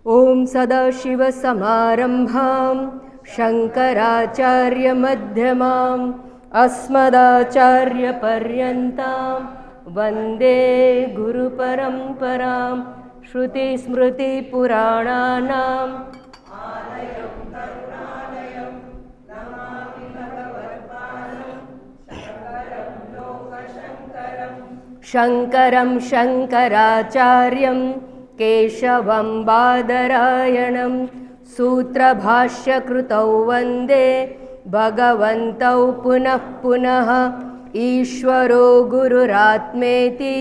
ઓમ સદાશિવસમારંભાં શંકરાચાર્યમધ્યમાં અસ્મદાચાર્યપર્યન્તાં વંદે ગુરુપરંપરાં. શ્રુતિસ્મૃતિપુરાણાનાં શંકરં શંકરાચાર્યં કેશવં બાદરાયણં સૂત્રભાષ્યકૃતૌ વંદે ભગવन्तૌ પુનઃ પુનઃ. ઈશ્વરો ગુરુરાત્મેતિ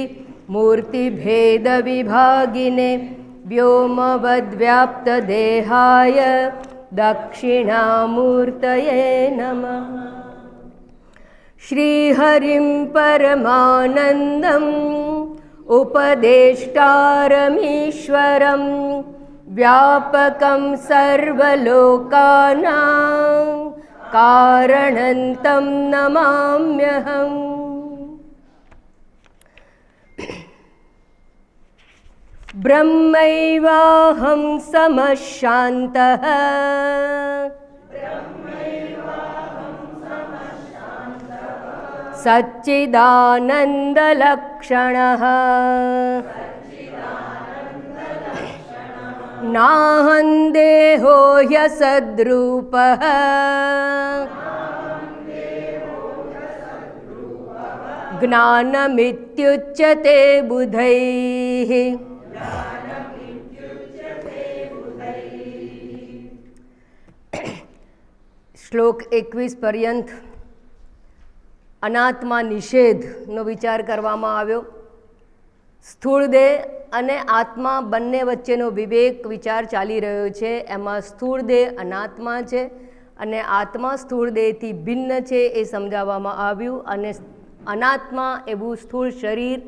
મૂર્તિભેદવિભાગિને વ્યોમવદ્વ્યાપ્તદેહાય દક્ષિણામૂર્તયે નમઃ. શ્રીહરિં પરમાનંદં ઉપદેષ્ટારમીશ્વરં વ્યાપકં સર્વલોકાનાં કારણં तं નમામ્યહં. બ્રહ્મૈવાહં સમશાन्तઃ સચ્ચિદાનંદલક્ષણઃ નાહં દેહો હ્યસદ્રૂપઃ જ્ઞાનમિત્યુચ્યતે બુધૈઃ. શ્લોક 21 પર્યંત અનાત્મા નિષેધનો વિચાર કરવામાં આવ્યો. સ્થૂળ દેહ અને આત્મા બંને વચ્ચેનો વિવેક વિચાર ચાલી રહ્યો છે. એમાં સ્થૂળ દેહ અનાત્મા છે અને આત્મા સ્થૂળ દેહથી ભિન્ન છે એ સમજાવવામાં આવ્યું. અને અનાત્મા એવું સ્થૂળ શરીર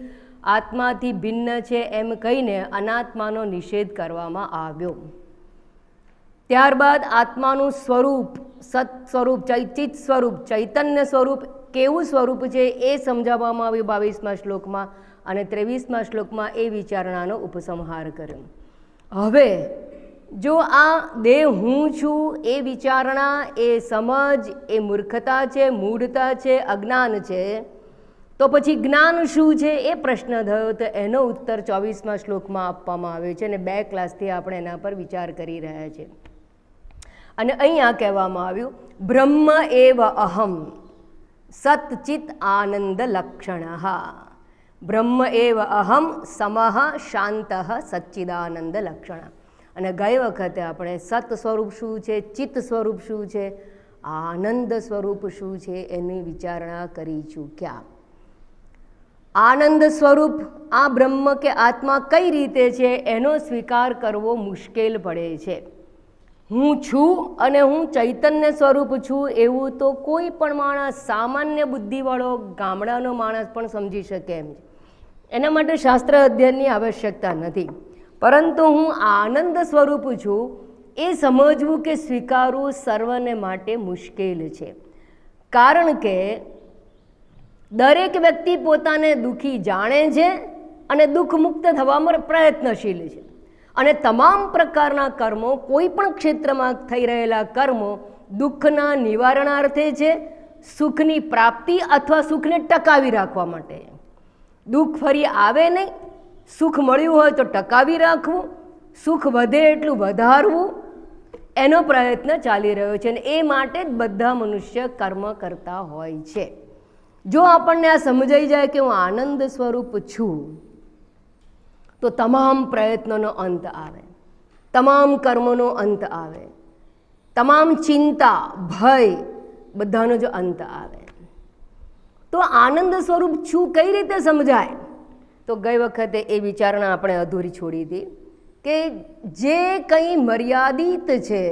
આત્માથી ભિન્ન છે એમ કહીને અનાત્માનો નિષેધ કરવામાં આવ્યો. ત્યારબાદ આત્માનું સ્વરૂપ, સત સ્વરૂપ, ચિત સ્વરૂપ, ચૈતન્ય સ્વરૂપ કેવું સ્વરૂપ છે એ સમજાવવામાં આવ્યું 22મા શ્લોકમાં. અને 23મા શ્લોકમાં એ વિચારણાનો ઉપસંહાર કર્યો. હવે જો આ દેહ હું છું એ વિચારણા, એ સમજ, એ મૂર્ખતા છે, મૂઢતા છે, અજ્ઞાન છે, તો પછી જ્ઞાન શું છે એ પ્રશ્ન થયો. તો એનો ઉત્તર 24મા શ્લોકમાં આપવામાં આવ્યો છે અને 2 ક્લાસથી આપણે એના પર વિચાર કરી રહ્યા છીએ. અને અહીંયા કહેવામાં આવ્યું બ્રહ્મ એવ અહમ સતચિત આનંદ લક્ષણ. બ્રહ્મ એવ અહમ સમઃ શાંત સચ્ચિદાનંદ લક્ષણ. અને ગઈ વખતે આપણે સત સ્વરૂપ શું છે, ચિત્ત સ્વરૂપ શું છે, આનંદ સ્વરૂપ શું છે એની વિચારણા કરી ચૂક્યા. આનંદ સ્વરૂપ આ બ્રહ્મ કે આત્મા કઈ રીતે છે એનો સ્વીકાર કરવો મુશ્કેલ પડે છે. હું છું અને હું ચૈતન્ય સ્વરૂપ છું એવું તો કોઈ પણ માણસ, સામાન્ય બુદ્ધિવાળો ગામડાનો માણસ પણ સમજી શકે એમ છે. એના માટે શાસ્ત્ર અધ્યયનની આવશ્યકતા નથી. પરંતુ હું આનંદ સ્વરૂપ છું એ સમજવું કે સ્વીકારવું સર્વને માટે મુશ્કેલ છે. કારણ કે દરેક વ્યક્તિ પોતાને દુઃખી જાણે છે અને દુઃખ મુક્ત થવામાં પ્રયત્નશીલ છે. અને તમામ પ્રકારના કર્મો, કોઈ પણ ક્ષેત્રમાં થઈ રહેલા કર્મો દુઃખના નિવારણાર્થે છે, સુખની પ્રાપ્તિ અથવા સુખને ટકાવી રાખવા માટે. દુઃખ ફરી આવે નહીં, સુખ મળ્યું હોય તો ટકાવી રાખવું, સુખ વધે એટલું વધારવું, એનો પ્રયત્ન ચાલી રહ્યો છે. અને એ માટે જ બધા મનુષ્ય કર્મ કરતા હોય છે. જો આપણને આ સમજાઈ જાય કે હું આનંદ સ્વરૂપ છું તો તમામ પ્રયત્નોનો અંત આવે, તમામ કર્મોનો અંત આવે, તમામ ચિંતા, ભય બધાનો જો અંત આવે. તો આનંદ સ્વરૂપ છું કઈ રીતે સમજાય? તો ગઈ વખતે એ વિચારણા આપણે અધૂરી છોડી હતી કે જે કંઈ મર્યાદિત છે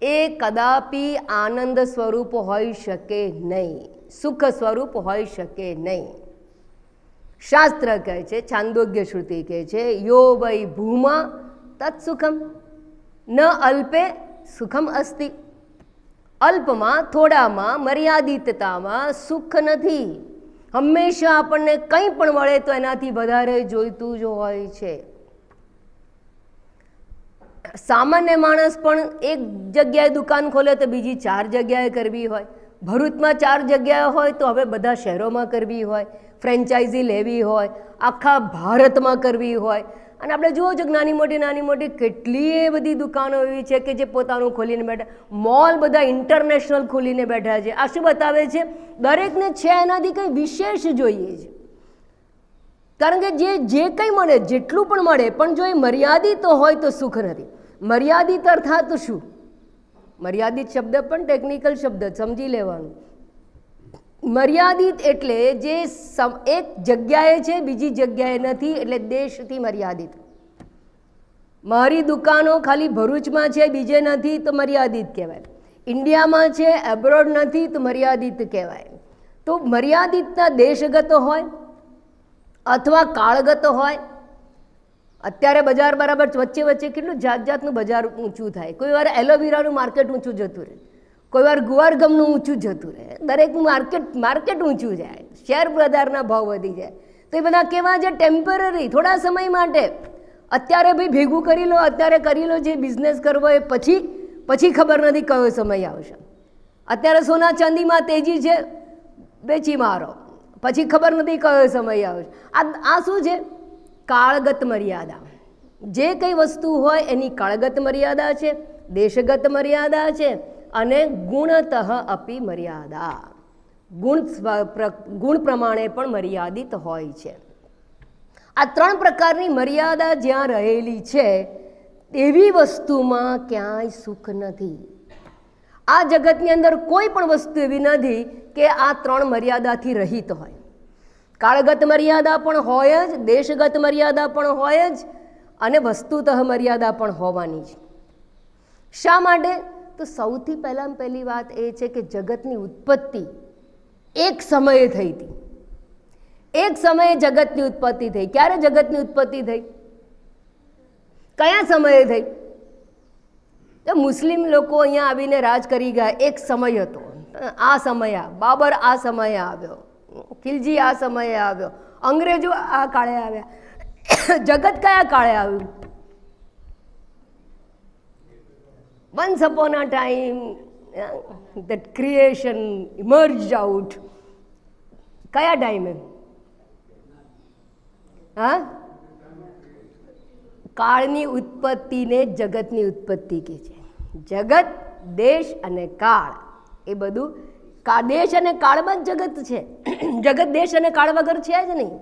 એ કદાપી આનંદ સ્વરૂપ હોઈ શકે નહીં, સુખ સ્વરૂપ હોઈ શકે નહીં. શાસ્ત્ર કહે છે, છાંદોગ્ય શ્રુતિ કહે છે, યો વૈ ભૂમા તત્સુખમ ન અલ્પે સુખમ અસ્તિ. અલ્પમાં, થોડામાં, મર્યાદિતતામાં સુખ નથી. હંમેશા આપણને કંઈ પણ મળે તો એનાથી વધારે જોઈતું જ હોય છે. સામાન્ય માણસ પણ એક જગ્યાએ દુકાન ખોલે તો બીજી 4 જગ્યાએ કરવી હોય, ભરૂચમાં 4 જગ્યાએ હોય તો હવે બધા શહેરોમાં કરવી હોય, ફ્રેન્ચાઇઝી લેવી હોય, આખા ભારતમાં કરવી હોય. અને આપણે જુઓ છો કે નાની મોટી કેટલીય બધી દુકાનો એવી છે કે જે પોતાનું ખોલીને બેઠા, મોલ બધા ઇન્ટરનેશનલ ખોલીને બેઠા છે. આ શું બતાવે છે? દરેકને છે એનાથી કંઈ વિશેષ જોઈએ છે. કારણ કે જે કંઈ મળે, જેટલું પણ મળે, પણ જો એ મર્યાદિત હોય તો સુખ નથી. મર્યાદિત અર્થાત શું? મર્યાદિત શબ્દ પણ ટેકનિકલ શબ્દ સમજી લેવાનું. મર્યાદિત એટલે જે એક જગ્યાએ છે બીજી જગ્યાએ નથી, એટલે દેશથી મર્યાદિત. મારી દુકાનો ખાલી ભરૂચમાં છે બીજે નથી તો મર્યાદિત કહેવાય. ઇન્ડિયામાં છે એબ્રોડ નથી તો મર્યાદિત કહેવાય. તો મર્યાદિતના દેશગત હોય અથવા કાળગત હોય. અત્યારે બજાર બરાબર વચ્ચે કેટલું જાતનું બજાર ઊંચું થાય. કોઈ વાર એલોવેરાનું માર્કેટ ઊંચું જતું રહે, કોઈ વાર ગુવારગમનું ઊંચું જતું રહે. દરેકનું માર્કેટ ઊંચું જાય, શેર બજારના ભાવ વધી જાય. તો એ બધા કેવા છે? ટેમ્પરરી, થોડા સમય માટે. અત્યારે ભાઈ ભેગું કરી લો, અત્યારે કરી લો, જે બિઝનેસ કરવો એ પછી ખબર નથી કયો સમય આવશે. અત્યારે સોના ચાંદીમાં તેજી છે, વેચી મારો, પછી ખબર નથી કયો સમય આવશે. આ શું છે? કાળગત મર્યાદા. જે કંઈ વસ્તુ હોય એની કાળગત મર્યાદા છે, દેશગત મર્યાદા છે અને ગુણતઃ અપી મર્યાદા. ગુણ પ્રમાણે પણ મર્યાદિત હોય છે. આ 3 પ્રકારની મર્યાદા જ્યાં રહેલી છે એવી વસ્તુમાં ક્યાંય સુખ નથી. આ જગતની અંદર કોઈ પણ વસ્તુ એવી નથી કે આ 3 મર્યાદાથી રહિત હોય. કાળગત મર્યાદા પણ હોય જ, દેશગત મર્યાદા પણ હોય જ અને વસ્તુતઃ મર્યાદા પણ હોવાની જ. શા માટે? તો સૌથી પહેલી વાત એ છે કે જગતની ઉત્પત્તિ એક સમયે થઈ હતી. એક સમયે જગતની ઉત્પત્તિ થઈ. ક્યારે જગતની ઉત્પત્તિ થઈ? કયા સમયે થઈ? તો મુસ્લિમ લોકો અહીંયા આવીને રાજ કરી ગયા. એક સમય હતો, આ સમય, બાબર આ સમયે આવ્યો, ખિલજી આ સમયે આવ્યો, અંગ્રેજો આ કાળે આવ્યા. જગત કયા કાળે આવ્યું? Once upon a time that creation emerged out. કયા ટાઈમે? હા, કાળની ઉત્પત્તિને જગતની ઉત્પત્તિ કહે છે. જગત, દેશ અને કાળ એ બધું, દેશ અને કાળમાં જ જગત છે. જગત દેશ અને કાળ વગર છે જ નહીં.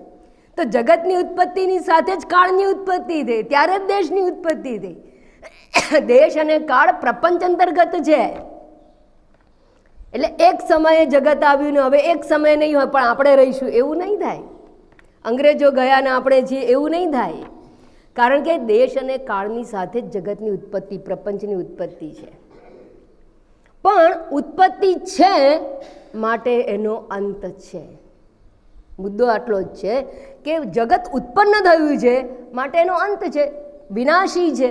તો જગતની ઉત્પત્તિની સાથે જ કાળની ઉત્પત્તિ થઈ, ત્યારે જ દેશની ઉત્પત્તિ થઈ. દેશ અને કાળ પ્રપંચ અંતર્ગત છે. એટલે એક સમયે જગત આવ્યું ને હવે એક સમય નહીં હોય પણ આપણે રહીશું એવું નહીં થાય. અંગ્રેજો ગયા ને આપણે છીએ એવું નહીં થાય. કારણ કે દેશ અને કાળની સાથે જ જગતની ઉત્પત્તિ, પ્રપંચની ઉત્પત્તિ છે. પણ ઉત્પત્તિ છે માટે એનો અંત છે. મુદ્દો આટલો જ છે કે જગત ઉત્પન્ન થયું છે માટે એનો અંત છે, વિનાશી છે.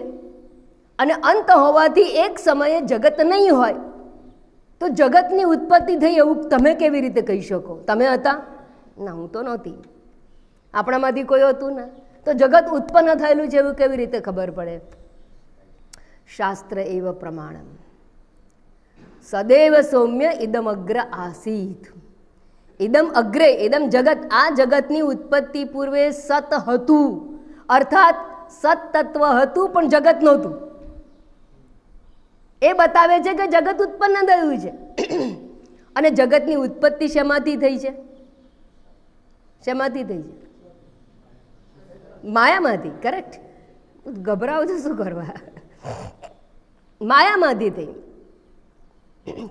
અને અંત હોવાથી એક સમયે જગત નહીં હોય તો જગતની ઉત્પત્તિ થઈ એવું તમે કેવી રીતે કહી શકો? તમે હતા? ના, હું તો નહોતી. આપણામાંથી કોઈ હતું ને, તો જગત ઉત્પન્ન થયેલું છે એવું કેવી રીતે ખબર પડે? શાસ્ત્ર એવ પ્રમાણમ સદૈવ સૌમ્ય ઇદમ અગ્ર આસીત. ઇદમ અગ્રે, ઇદમ જગત, આ જગતની ઉત્પત્તિ પૂર્વે સત હતું, અર્થાત સત તત્વ હતું પણ જગત નહોતું. એ બતાવે છે કે જગત ઉત્પન્ન થયું છે. અને જગતની ઉત્પત્તિ શેમાંથી થઈ છે? શેમાંથી થઈ છે? માયામાંથી. કરેક્ટ. ગભરાવ તો શું કરવા? માયામાંથી થઈ.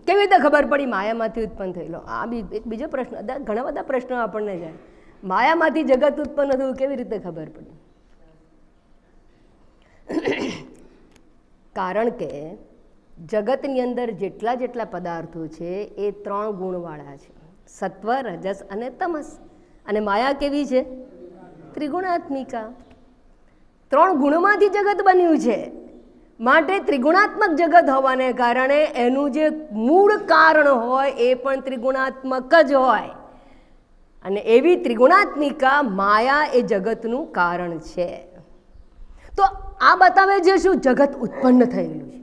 કેવી રીતે ખબર પડી માયામાંથી ઉત્પન્ન થયેલો? આ બી એક બીજો પ્રશ્ન. ઘણા બધા પ્રશ્નો આપણને જાય. માયામાંથી જગત ઉત્પન્ન થયું કેવી રીતે ખબર પડી? કારણ કે જગતની અંદર જેટલા પદાર્થો છે એ 3 ગુણવાળા છે, સત્વ, રજસ અને તમસ. અને માયા કેવી છે? ત્રિગુણાત્મિકા. 3 ગુણમાંથી જગત બન્યું છે. માટે ત્રિગુણાત્મક જગત હોવાને કારણે એનું જે મૂળ કારણ હોય એ પણ ત્રિગુણાત્મક જ હોય. અને એવી ત્રિગુણાત્મિકા માયા એ જગતનું કારણ છે. તો આ બતાવે છે શું? જગત ઉત્પન્ન થયેલું છે.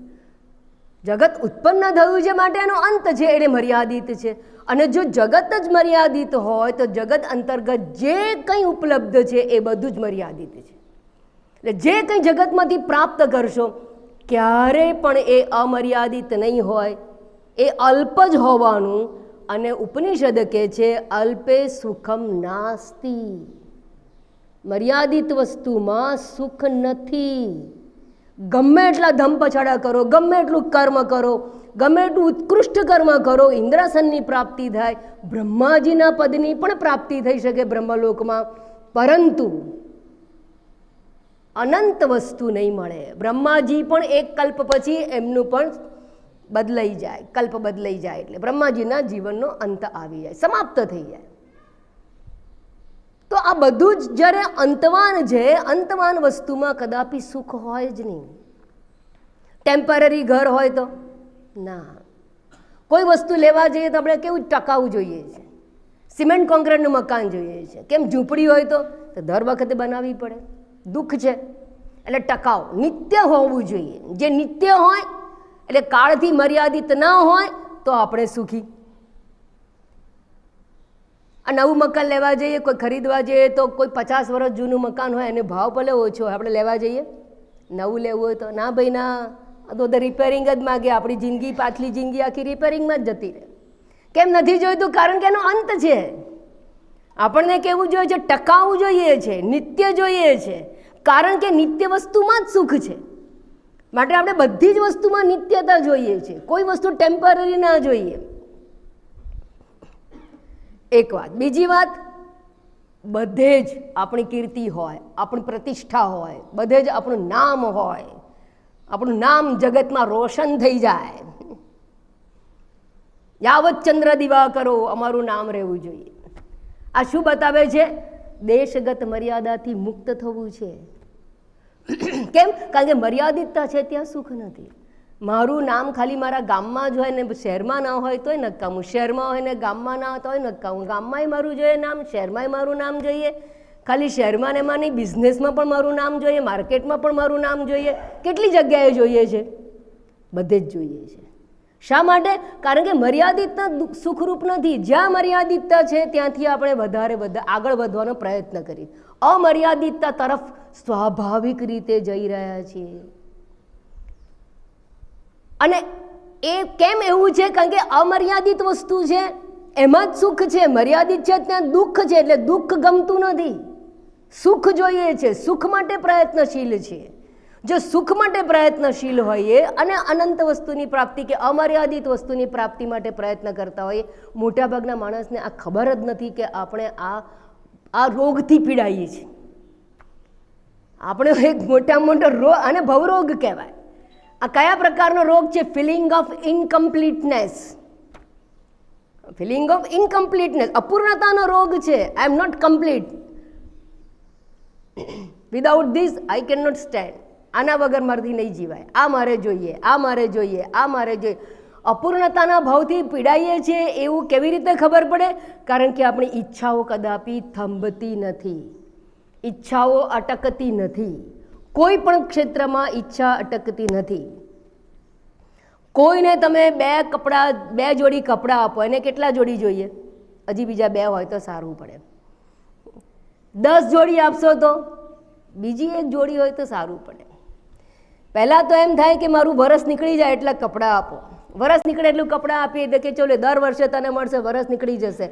જગત ઉત્પન્ન થયું છે માટે એનો અંત છે, એને મર્યાદિત છે. અને જો જગત જ મર્યાદિત હોય તો જગત અંતર્ગત જે કંઈ ઉપલબ્ધ છે એ બધું જ મર્યાદિત છે. એટલે જે કંઈ જગતમાંથી પ્રાપ્ત કરશો ક્યારેય પણ એ અમર્યાદિત નહીં હોય, એ અલ્પ જ હોવાનું. અને ઉપનિષદ કહે છે અલ્પે સુખમ નાસ્તિ, મર્યાદિત વસ્તુમાં સુખ નથી. ગમે એટલા ધમ પછાડા કરો, ગમે એટલું કર્મ કરો, ગમે એટલું ઉત્કૃષ્ટ કર્મ કરો, ઇન્દ્રાસનની પ્રાપ્તિ થાય, બ્રહ્માજીના પદની પણ પ્રાપ્તિ થઈ શકે બ્રહ્મલોકમાં, પરંતુ અનંત વસ્તુ નહીં મળે. બ્રહ્માજી પણ એક કલ્પ પછી એમનું પણ બદલાઈ જાય, કલ્પ બદલાઈ જાય એટલે બ્રહ્માજીના જીવનનો અંત આવી જાય, સમાપ્ત થઈ જાય. તો આ બધું જ જ્યારે અંતવાન છે, અંતવાન વસ્તુમાં કદાપી સુખ હોય જ નહીં. ટેમ્પરરી ઘર હોય તો ના, કોઈ વસ્તુ લેવા જઈએ તો આપણે કેવું ટકાવું જોઈએ છે, સિમેન્ટ કોન્ક્રીટનું મકાન જોઈએ છે. કેમ? ઝૂંપડી હોય તો દર વખતે બનાવવી પડે, દુઃખ છે. એટલે ટકાઉ નિત્ય હોવું જોઈએ. જે નિત્ય હોય એટલે કાળથી મર્યાદિત ના હોય તો આપણે સુખી. આ નવું મકાન લેવા જઈએ, કોઈ ખરીદવા જઈએ તો કોઈ 50 વર્ષ જૂનું મકાન હોય એને ભાવ ભલે ઓછો હોય, આપણે લેવા જઈએ. નવું લેવું હોય તો ના ભાઈ ના, તો રિપેરિંગ જ માગે. આપણી જિંદગી, પાછલી જિંદગી આખી રિપેરિંગમાં જ જતી રહે. કેમ નથી જોઈતું? કારણ કે એનો અંત છે. આપણને કેવું જોઈએ છે? ટકાઉ જોઈએ છે, નિત્ય જોઈએ છે. કારણ કે નિત્ય વસ્તુમાં જ સુખ છે. માટે આપણે બધી જ વસ્તુમાં નિત્યતા જોઈએ છે, કોઈ વસ્તુ ટેમ્પરરી ના જોઈએ. એક વાત. બીજી વાત, બધે જ આપણી કીર્તિ હોય, આપણી પ્રતિષ્ઠા હોય, બધે જ આપણું નામ હોય, આપણું નામ જગતમાં રોશન થઈ જાય. યાવત ચંદ્ર દિવા કરો, અમારું નામ રહેવું જોઈએ. આ શું બતાવે છે? દેશગત મર્યાદાથી મુક્ત થવું છે. કેમ? કારણ કે મર્યાદિતતા છે ત્યાં સુખ નથી. મારું નામ ખાલી મારા ગામમાં જ હોય ને શહેરમાં ના હોય તોય નકામું, શહેરમાં હોય ને ગામમાં ના હોય તોય નકામું. ગામમાંય મારું જોઈએ નામ, શહેરમાંય મારું નામ જોઈએ. ખાલી શહેરમાં ને એમાં નહીં, બિઝનેસમાં પણ મારું નામ જોઈએ, માર્કેટમાં પણ મારું નામ જોઈએ. કેટલી જગ્યાએ જોઈએ છે? બધે જ જોઈએ છે. શા માટે? કારણ કે મર્યાદિતતા સુખરૂપ નથી. જ્યાં મર્યાદિતતા છે ત્યાંથી આપણે વધારે આગળ વધવાનો પ્રયત્ન કરીએ. અમર્યાદિતતા તરફ સ્વાભાવિક રીતે જઈ રહ્યા છીએ. અને એ કેમ એવું છે? કારણ કે અમર્યાદિત વસ્તુ છે એમાં જ સુખ છે, મર્યાદિત છે ત્યાં દુઃખ છે. એટલે દુઃખ ગમતું નથી, સુખ જોઈએ છે, સુખ માટે પ્રયત્નશીલ છે. જો સુખ માટે પ્રયત્નશીલ હોઈએ અને અનંત વસ્તુની પ્રાપ્તિ કે અમર્યાદિત વસ્તુની પ્રાપ્તિ માટે પ્રયત્ન કરતા હોઈએ, મોટાભાગના માણસને આ ખબર જ નથી કે આપણે આ રોગથી પીડાઈએ છીએ. આપણે એક મોટો રોગ, અને ભવરોગ કહેવાય. આ કયા પ્રકારનો રોગ છે? Feeling of incompleteness. Feeling of incompleteness, અપૂર્ણતાનો રોગ છે. I am not complete. Without this I can not stand. આના વગર મારાથી નહીં જીવાય, આ મારે જોઈએ, આ મારે જોઈએ, આ મારે જોઈએ. અપૂર્ણતાના ભાવથી પીડાઈએ છીએ. એવું કેવી રીતે ખબર પડે? કારણ કે આપણી ઈચ્છાઓ કદાપી થંભતી નથી, ઈચ્છાઓ અટકતી નથી. કોઈ પણ ક્ષેત્રમાં ઈચ્છા અટકતી નથી. કોઈને તમે બે જોડી કપડાં આપો, એને કેટલા જોડી જોઈએ? હજી બીજા 2 હોય તો સારું પડે. 10 જોડી આપશો તો બીજી 1 જોડી હોય તો સારું પડે. પહેલાં તો એમ થાય કે મારું વરસ નીકળી જાય એટલા કપડાં આપો. વરસ નીકળે એટલું કપડાં આપીએ તો કે ચલો દર વર્ષે તને મળશે, વરસ નીકળી જશે.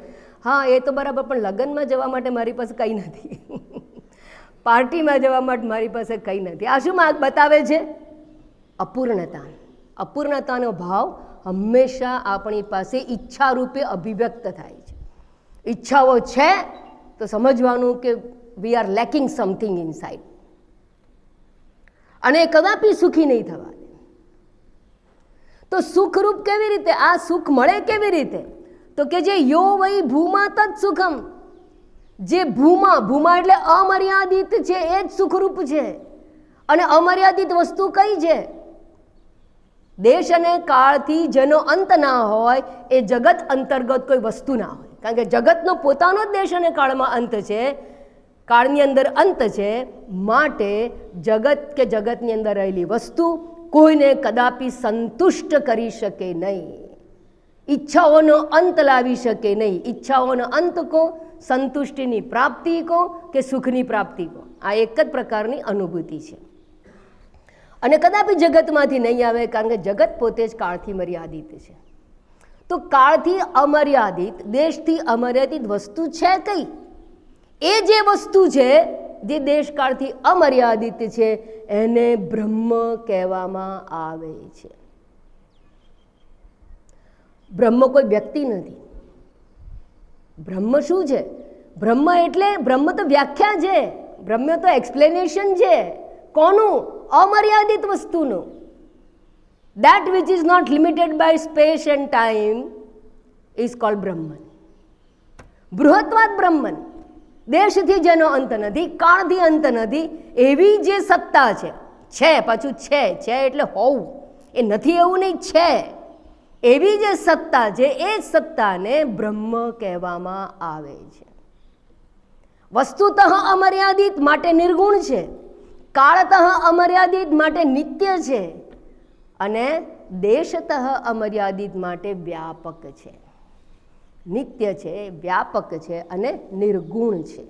હા, એ તો બરાબર, પણ લગ્નમાં જવા માટે મારી પાસે કંઈ નથી, પાર્ટીમાં જવા માટે મારી પાસે કંઈ નથી. આ શું બતાવે છે? અપૂર્ણતા. અપૂર્ણતાનો ભાવ હંમેશા આપણી પાસે ઈચ્છા રૂપે અભિવ્યક્ત થાય છે. ઈચ્છાઓ છે તો સમજવાનું કે we are lacking something inside. અને કદાપી સુખી નહીં થવા. તો સુખરૂપ કેવી રીતે? આ સુખ મળે કેવી રીતે? તો કે જે યો વહી ભૂમા તત્ સુખમ, જે ભૂમા એટલે અમર્યાદિત છે એ જ સુખરૂપ છે. અને અમર્યાદિત વસ્તુ કઈ છે? દેશ અને કાળથી જેનો અંત ના હોય એ જગત અંતર્ગત કોઈ વસ્તુ ના હોય. કારણ કે જગતનો પોતાનો જ દેશ અને કાળમાં અંત છે. કાળની અંદર અંત છે, માટે જગત કે જગતની અંદર રહેલી વસ્તુ કોઈને કદાપી સંતુષ્ટ કરી શકે નહીં, ઈચ્છાઓનો અંત લાવી શકે નહીં. ઈચ્છાઓનો અંત કહો, સંતુષ્ટિની પ્રાપ્તિ કહો કે સુખની પ્રાપ્તિ કહો, આ એક જ પ્રકારની અનુભૂતિ છે અને કદાપી જગતમાંથી નહીં આવે, કારણ કે જગત પોતે જ કાળથી મર્યાદિત છે. તો કાળથી અમર્યાદિત, દેશથી અમર્યાદિત વસ્તુ છે કઈ? એ જે વસ્તુ છે જે દેશકાળથી અમર્યાદિત છે એને બ્રહ્મ કહેવામાં આવે છે. બ્રહ્મ કોઈ વ્યક્તિ નથી. બ્રહ્મ શું છે? બ્રહ્મ એટલે બ્રહ્મ તો વ્યાખ્યા છે, બ્રહ્મ તો એક્સપ્લેનેશન છે. કોનું? અમર્યાદિત વસ્તુનું. That which is not limited by space and time is called Brahman. બૃહત્વાદ બ્રહ્મન, દેશથી જેનો અંત નથી, કાળથી અંત નથી, એવી જે સત્તા છે, પાછું છે એટલે હોવું, એ નથી એવું નહીં, છે એવી જે સત્તા છે, એ સત્તાને બ્રહ્મ કહેવામાં આવે છે. વસ્તુતઃ અમર્યાદિત માટે નિર્ગુણ છે, કાળતઃ અમર્યાદિત માટે નિત્ય છે અને દેશતઃ અમર્યાદિત માટે વ્યાપક છે. નિત્ય છે, વ્યાપક છે અને નિર્ગુણ છે.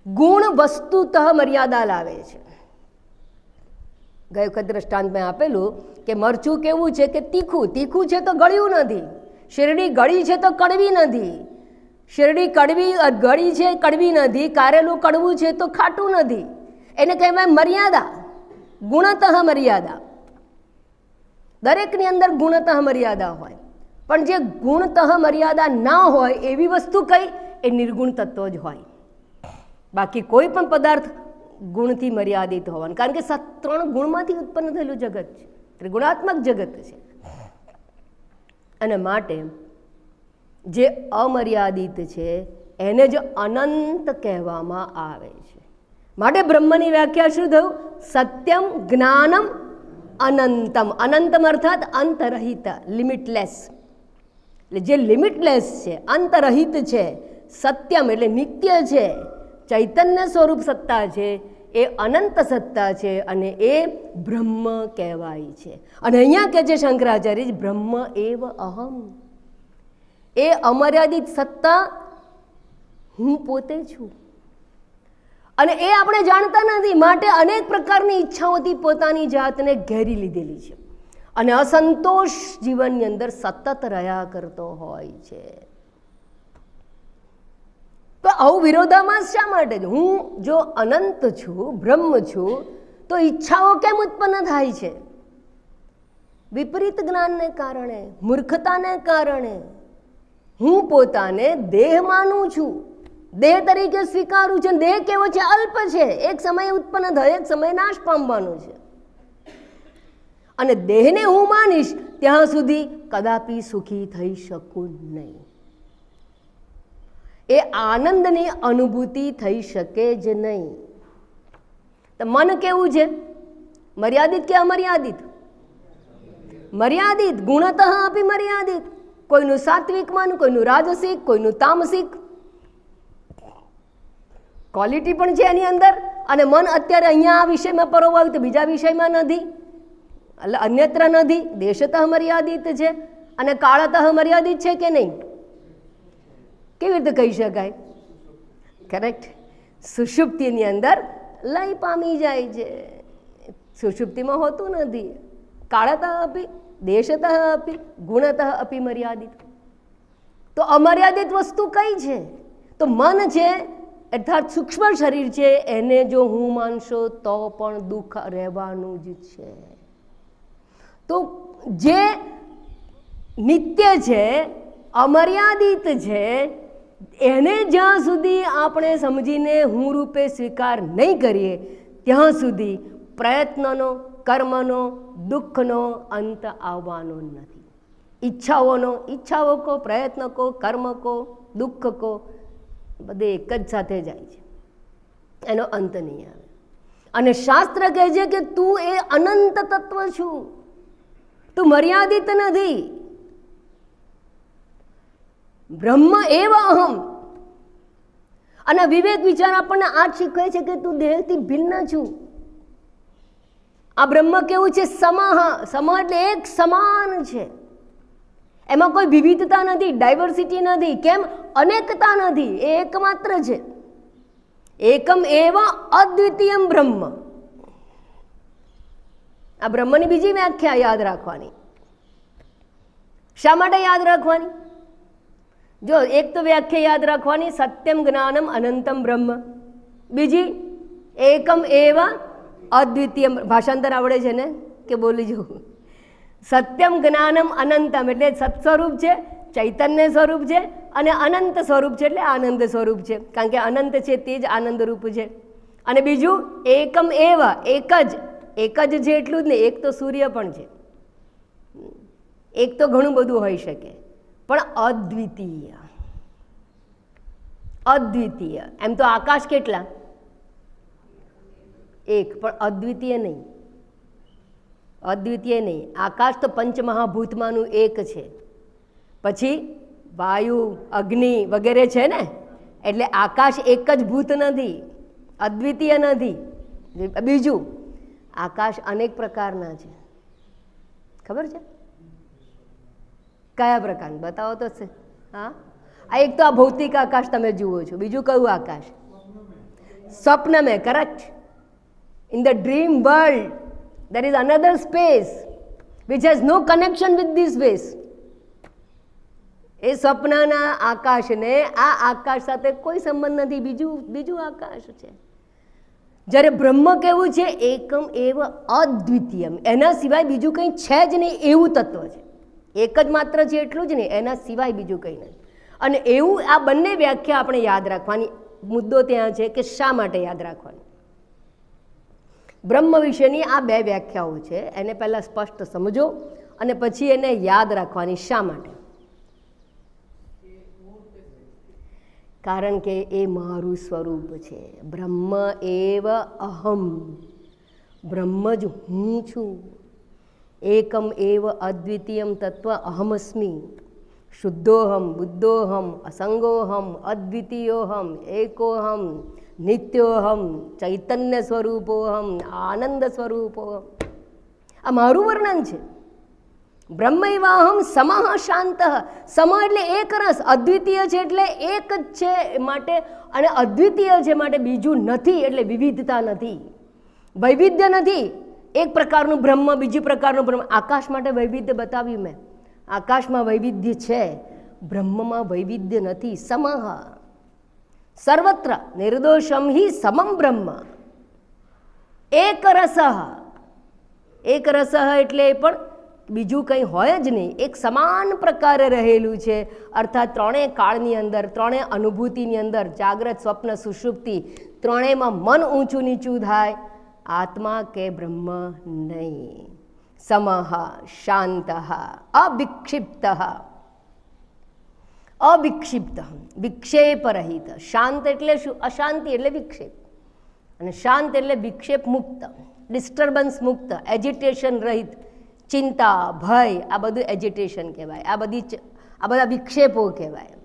ગુણ વસ્તુતઃ મર્યાદા લાવે છે. ગઈ વખત દ્રષ્ટાંત મેં આપેલું કે મરચું કેવું છે કે તીખું, તીખું છે તો ગળ્યું નથી. શેરડી ગળી છે તો કડવી નથી. શેરડી ગળી છે, કડવી નથી. કારેલું કડવું છે તો ખાટું નથી. એને કહેવાય મર્યાદા, ગુણતઃ મર્યાદા. દરેકની અંદર ગુણતઃ મર્યાદા હોય, પણ જે ગુણતઃ મર્યાદા ના હોય એવી વસ્તુ કઈ? એ નિર્ગુણ તત્વ જ હોય. બાકી કોઈ પણ પદાર્થ ગુણથી મર્યાદિત હોવાનું, કારણ કે 3 ગુણમાંથી ઉત્પન્ન થયેલું જગત છે, ત્રિગુણાત્મક જગત છે. અને માટે જે અમર્યાદિત છે એને જ અનંત કહેવામાં આવે છે. માટે બ્રહ્મની વ્યાખ્યા શું થયું? સત્યમ જ્ઞાનમ અનંતમ. અનંતમ અર્થાત અંતરહિત, લિમિટલેસ. એટલે જે લિમિટલેસ છે, અંતરહિત છે, સત્યમ એટલે નિત્ય છે, ચૈતન્ય સ્વરૂપ સત્તા છે, એ અનંત સત્તા છે અને એ બ્રહ્મ કહેવાય છે. અને અહીંયા કહે છે શંકરાચાર્ય, બ્રહ્મ એવ અહમ. એ અમર્યાદિત સત્તા હું પોતે છું. અને એ આપણે જાણતા નથી, માટે અનેક પ્રકારની ઈચ્છાઓથી પોતાની જાતને ઘેરી લીધેલી છે અને અસંતોષ જીવનની અંદર સતત રહ્યા કરતો હોય છે. તો આવું વિરોધાભાસ શા માટે? હું જો અનંત છું, બ્રહ્મ છું, તો ઈચ્છાઓ કેમ ઉત્પન્ન થાય છે? વિપરીત જ્ઞાનને કારણે, મૂર્ખતાને કારણે. હું પોતાને દેહ માનું છું, દેહ તરીકે સ્વીકારું છું. દેહ કેવો છે? અલ્પ છે, એક સમયે ઉત્પન્ન થાય, એક સમયે નાશ પામવાનું છે. અને દેહને હું માનીશ ત્યાં સુધી કદાપી સુખી થઈ શકું નહીં. એ આનંદની અનુભૂતિ થઈ શકે જ નહીં. તો મન કેવું છે? મર્યાદિત કે અમર્યાદિત? મર્યાદિત, ગુણતઃ અપી મર્યાદિત. કોઈનું સાત્વિક મન, કોઈનું રાજસિક, કોઈનું તામસિક. ક્વોલિટી પણ છે એની અંદર. અને મન અત્યારે અહીંયા આ વિષયમાં પરોવાયું તો બીજા વિષયમાં નથી, એટલે અન્યત્ર નથી. દેશતઃ મર્યાદિત છે અને કાળતઃ મર્યાદિત છે કે નહીં? કેવી રીતે કહી શકાય? કરેક્ટ. સુષુપ્તિની અંદર લય પામી જાય છે, સુષુપ્તિમાં હોતું નથી. કાળતઃ અપી, દેશતઃ અપી, ગુણતઃ અપી મર્યાદિત. તો અમર્યાદિત વસ્તુ કઈ છે? તો મન છે, અર્થાત સૂક્ષ્મ શરીર છે, એને જો હું માનશો તો પણ દુઃખ રહેવાનું જ છે. તો જે નિત્ય છે, અમર્યાદિત છે, એને જ્યાં સુધી આપણે સમજીને હું રૂપે સ્વીકાર નહીં કરીએ ત્યાં સુધી પ્રયત્નનો, કર્મનો, દુઃખનો અંત આવવાનો નથી. ઈચ્છાઓ કો, પ્રયત્ન કો, કર્મ કો, દુઃખ કો, બધે એક જ સાથે જાય છે, એનો અંત નહીં આવે. અને શાસ્ત્ર કહે છે કે તું એ અનંત તત્વ છું, તું મર્યાદિત નથી. બ્રહ્મ એવ અહમ. અને વિવેક વિચાર આપણને આ જ શીખવે છે કે તું દેહથી ભિન્ન છું. આ બ્રહ્મ કેવું છે? સમહ. સમ એટલે એક સમાન છે, એમાં કોઈ વિવિધતા નથી, ડાયવર્સિટી નથી. કેમ? અનેકતા નથી, એ એકમાત્ર છે. એકમ એવ અદ્વિતીયમ બ્રહ્મ. આ બ્રહ્મની બીજી વ્યાખ્યા યાદ રાખવાની. શા માટે યાદ રાખવાની? જો એક તો વ્યાખ્યા યાદ રાખવાની, સત્યમ જ્ઞાનમ અનંતમ બ્રહ્મ. બીજી એકમ એવ અદ્વિતીયમ. ભાષાંતર આવડે છે ને કે બોલી જવું? સત્યમ જ્ઞાનમ અનંતમ એટલે સત્સ્વરૂપ છે, ચૈતન્ય સ્વરૂપ છે, અને અનંત સ્વરૂપ છે એટલે આનંદ સ્વરૂપ છે, કારણ કે અનંત છે તે જ આનંદ રૂપ છે. અને બીજું એકમ એવ, એક જ છે એટલું જ નહીં, એક તો સૂર્ય પણ છે, એક તો ઘણું બધું હોઈ શકે, પણ અદ્વિતીય. અદ્વિતીય. એમ તો આકાશ કેટલા? એક, પણ અદ્વિતીય નહીં. અદ્વિતીય નહીં. આકાશ તો પંચમહાભૂતમાંનું એક છે, પછી વાયુ, અગ્નિ વગેરે છે ને, એટલે આકાશ એક જ ભૂત નથી, અદ્વિતીય નથી. બીજું, આકાશ અનેક પ્રકારના છે. ખબર છે? કયા પ્રકારના બતાવો તો છે? હા, આ એક તો આ ભૌતિક આકાશ તમે જુઓ છો. બીજું કયું આકાશ? સ્વપ્ન મેં. Correct. In the dream world there is another space which has no connection with this space. એ સ્વપ્નના આકાશને આ આકાશ સાથે કોઈ સંબંધ નથી, બીજું આકાશ છે. જ્યારે બ્રહ્મ કેવું છે? એકમ એવ અદ્વિતીયમ. એના સિવાય બીજું કંઈ છે જ નહીં એવું તત્વ છે. એક જ માત્ર છે એટલું જ નહીં, એના સિવાય બીજું કંઈ નથી. અને એવું આ બંને વ્યાખ્યા આપણે યાદ રાખવાની. મુદ્દો ત્યાં છે કે શા માટે યાદ રાખવાની. બ્રહ્મ વિશેની આ બે વ્યાખ્યાઓ છે, એને પહેલાં સ્પષ્ટ સમજો અને પછી એને યાદ રાખવાની. શા માટે? કારણ કે એ મારું સ્વરૂપ છે. બ્રહ્મ એવ અહમ. બ્રહ્મ જ હું છું. એકમ એવ અદ્વિતીયમ તત્વ અહમસ્મિ. શુદ્ધોહમ, બુદ્ધોહમ, અસંગોહમ, અદ્વિતીયોહમ, એકોહમ, નિત્યોહમ, ચૈતન્ય સ્વરૂપોહમ, આનંદ સ્વરૂપોહમ. આ મારું વર્ણન છે. બ્રહ્મૈવાહમ સમઃ શાંત. સમ એટલે એક રસ, અદ્વિતીય છે એટલે એક જ છે માટે, અને અદ્વિતીય છે માટે બીજું નથી એટલે વિવિધતા નથી, વૈવિધ્ય નથી. એક પ્રકારનું બ્રહ્મ, બીજું પ્રકારનું બ્રહ્મ. આકાશ માટે વૈવિધ્ય બતાવ્યું મેં. આકાશમાં વૈવિધ્ય છે, બ્રહ્મમાં વૈવિધ્ય નથી. સમઃ સર્વત્ર નિર્દોષમ હિ સમમ બ્રહ્મ. એક રસ. એક રસ એટલે પણ બીજું કંઈ હોય જ નહીં, એક સમાન પ્રકારે રહેલું છે. અર્થાત ત્રણેય કાળની અંદર, ત્રણેય અનુભૂતિની અંદર, જાગ્રત, સ્વપ્ન, સુષુપ્તિ, ત્રણેયમાં મન ઊંચું નીચું થાય, આત્મા કે બ્રહ્મ નહીં. સમઃ શાંત અવિક્ષિપ્ત. અવિક્ષિપ્ત, વિક્ષેપ રહિત. શાંત એટલે શું? અશાંતિ એટલે વિક્ષેપ, અને શાંત એટલે વિક્ષેપ મુક્ત, ડિસ્ટર્બન્સ મુક્ત, એજિટેશન રહિત. ચિંતા, ભય, આ બધું એજિટેશન કહેવાય. આ બધા વિક્ષેપો કહેવાય.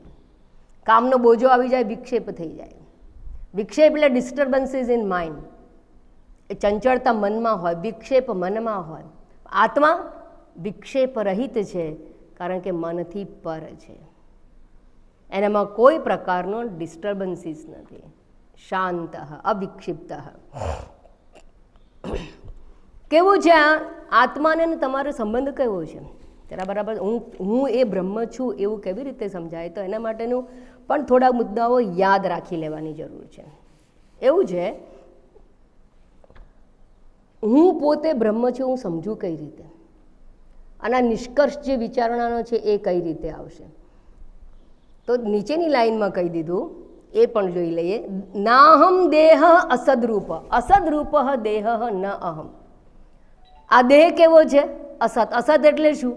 કામનો બોજો આવી જાય, વિક્ષેપ થઈ જાય. વિક્ષેપ એટલે ડિસ્ટર્બન્સીસ ઇન માઇન્ડ. એ ચંચળતા મનમાં હોય, વિક્ષેપ મનમાં હોય. આત્મા વિક્ષેપ રહિત છે, કારણ કે મનથી પર છે. એનામાં કોઈ પ્રકારનો ડિસ્ટર્બન્સીસ નથી. શાંત અવિક્ષિપ્ત. કેવું છે આ આત્માને તમારો સંબંધ કેવો છે? જરા બરાબર હું એ બ્રહ્મ છું એવું કેવી રીતે સમજાય? તો એના માટેનું પણ થોડા મુદ્દાઓ યાદ રાખી લેવાની જરૂર છે. એવું છે, હું પોતે બ્રહ્મ છું હું સમજું કઈ રીતે? અને આ નિષ્કર્ષ જે વિચારણાનો છે એ કઈ રીતે આવશે? તો નીચેની લાઈનમાં કહી દીધું, એ પણ જોઈ લઈએ. નાહમ દેહ અસદરૂપ. અસદરૂપ દેહ ન અહમ. આ દેહ કેવો છે? અસત. અસત એટલે શું?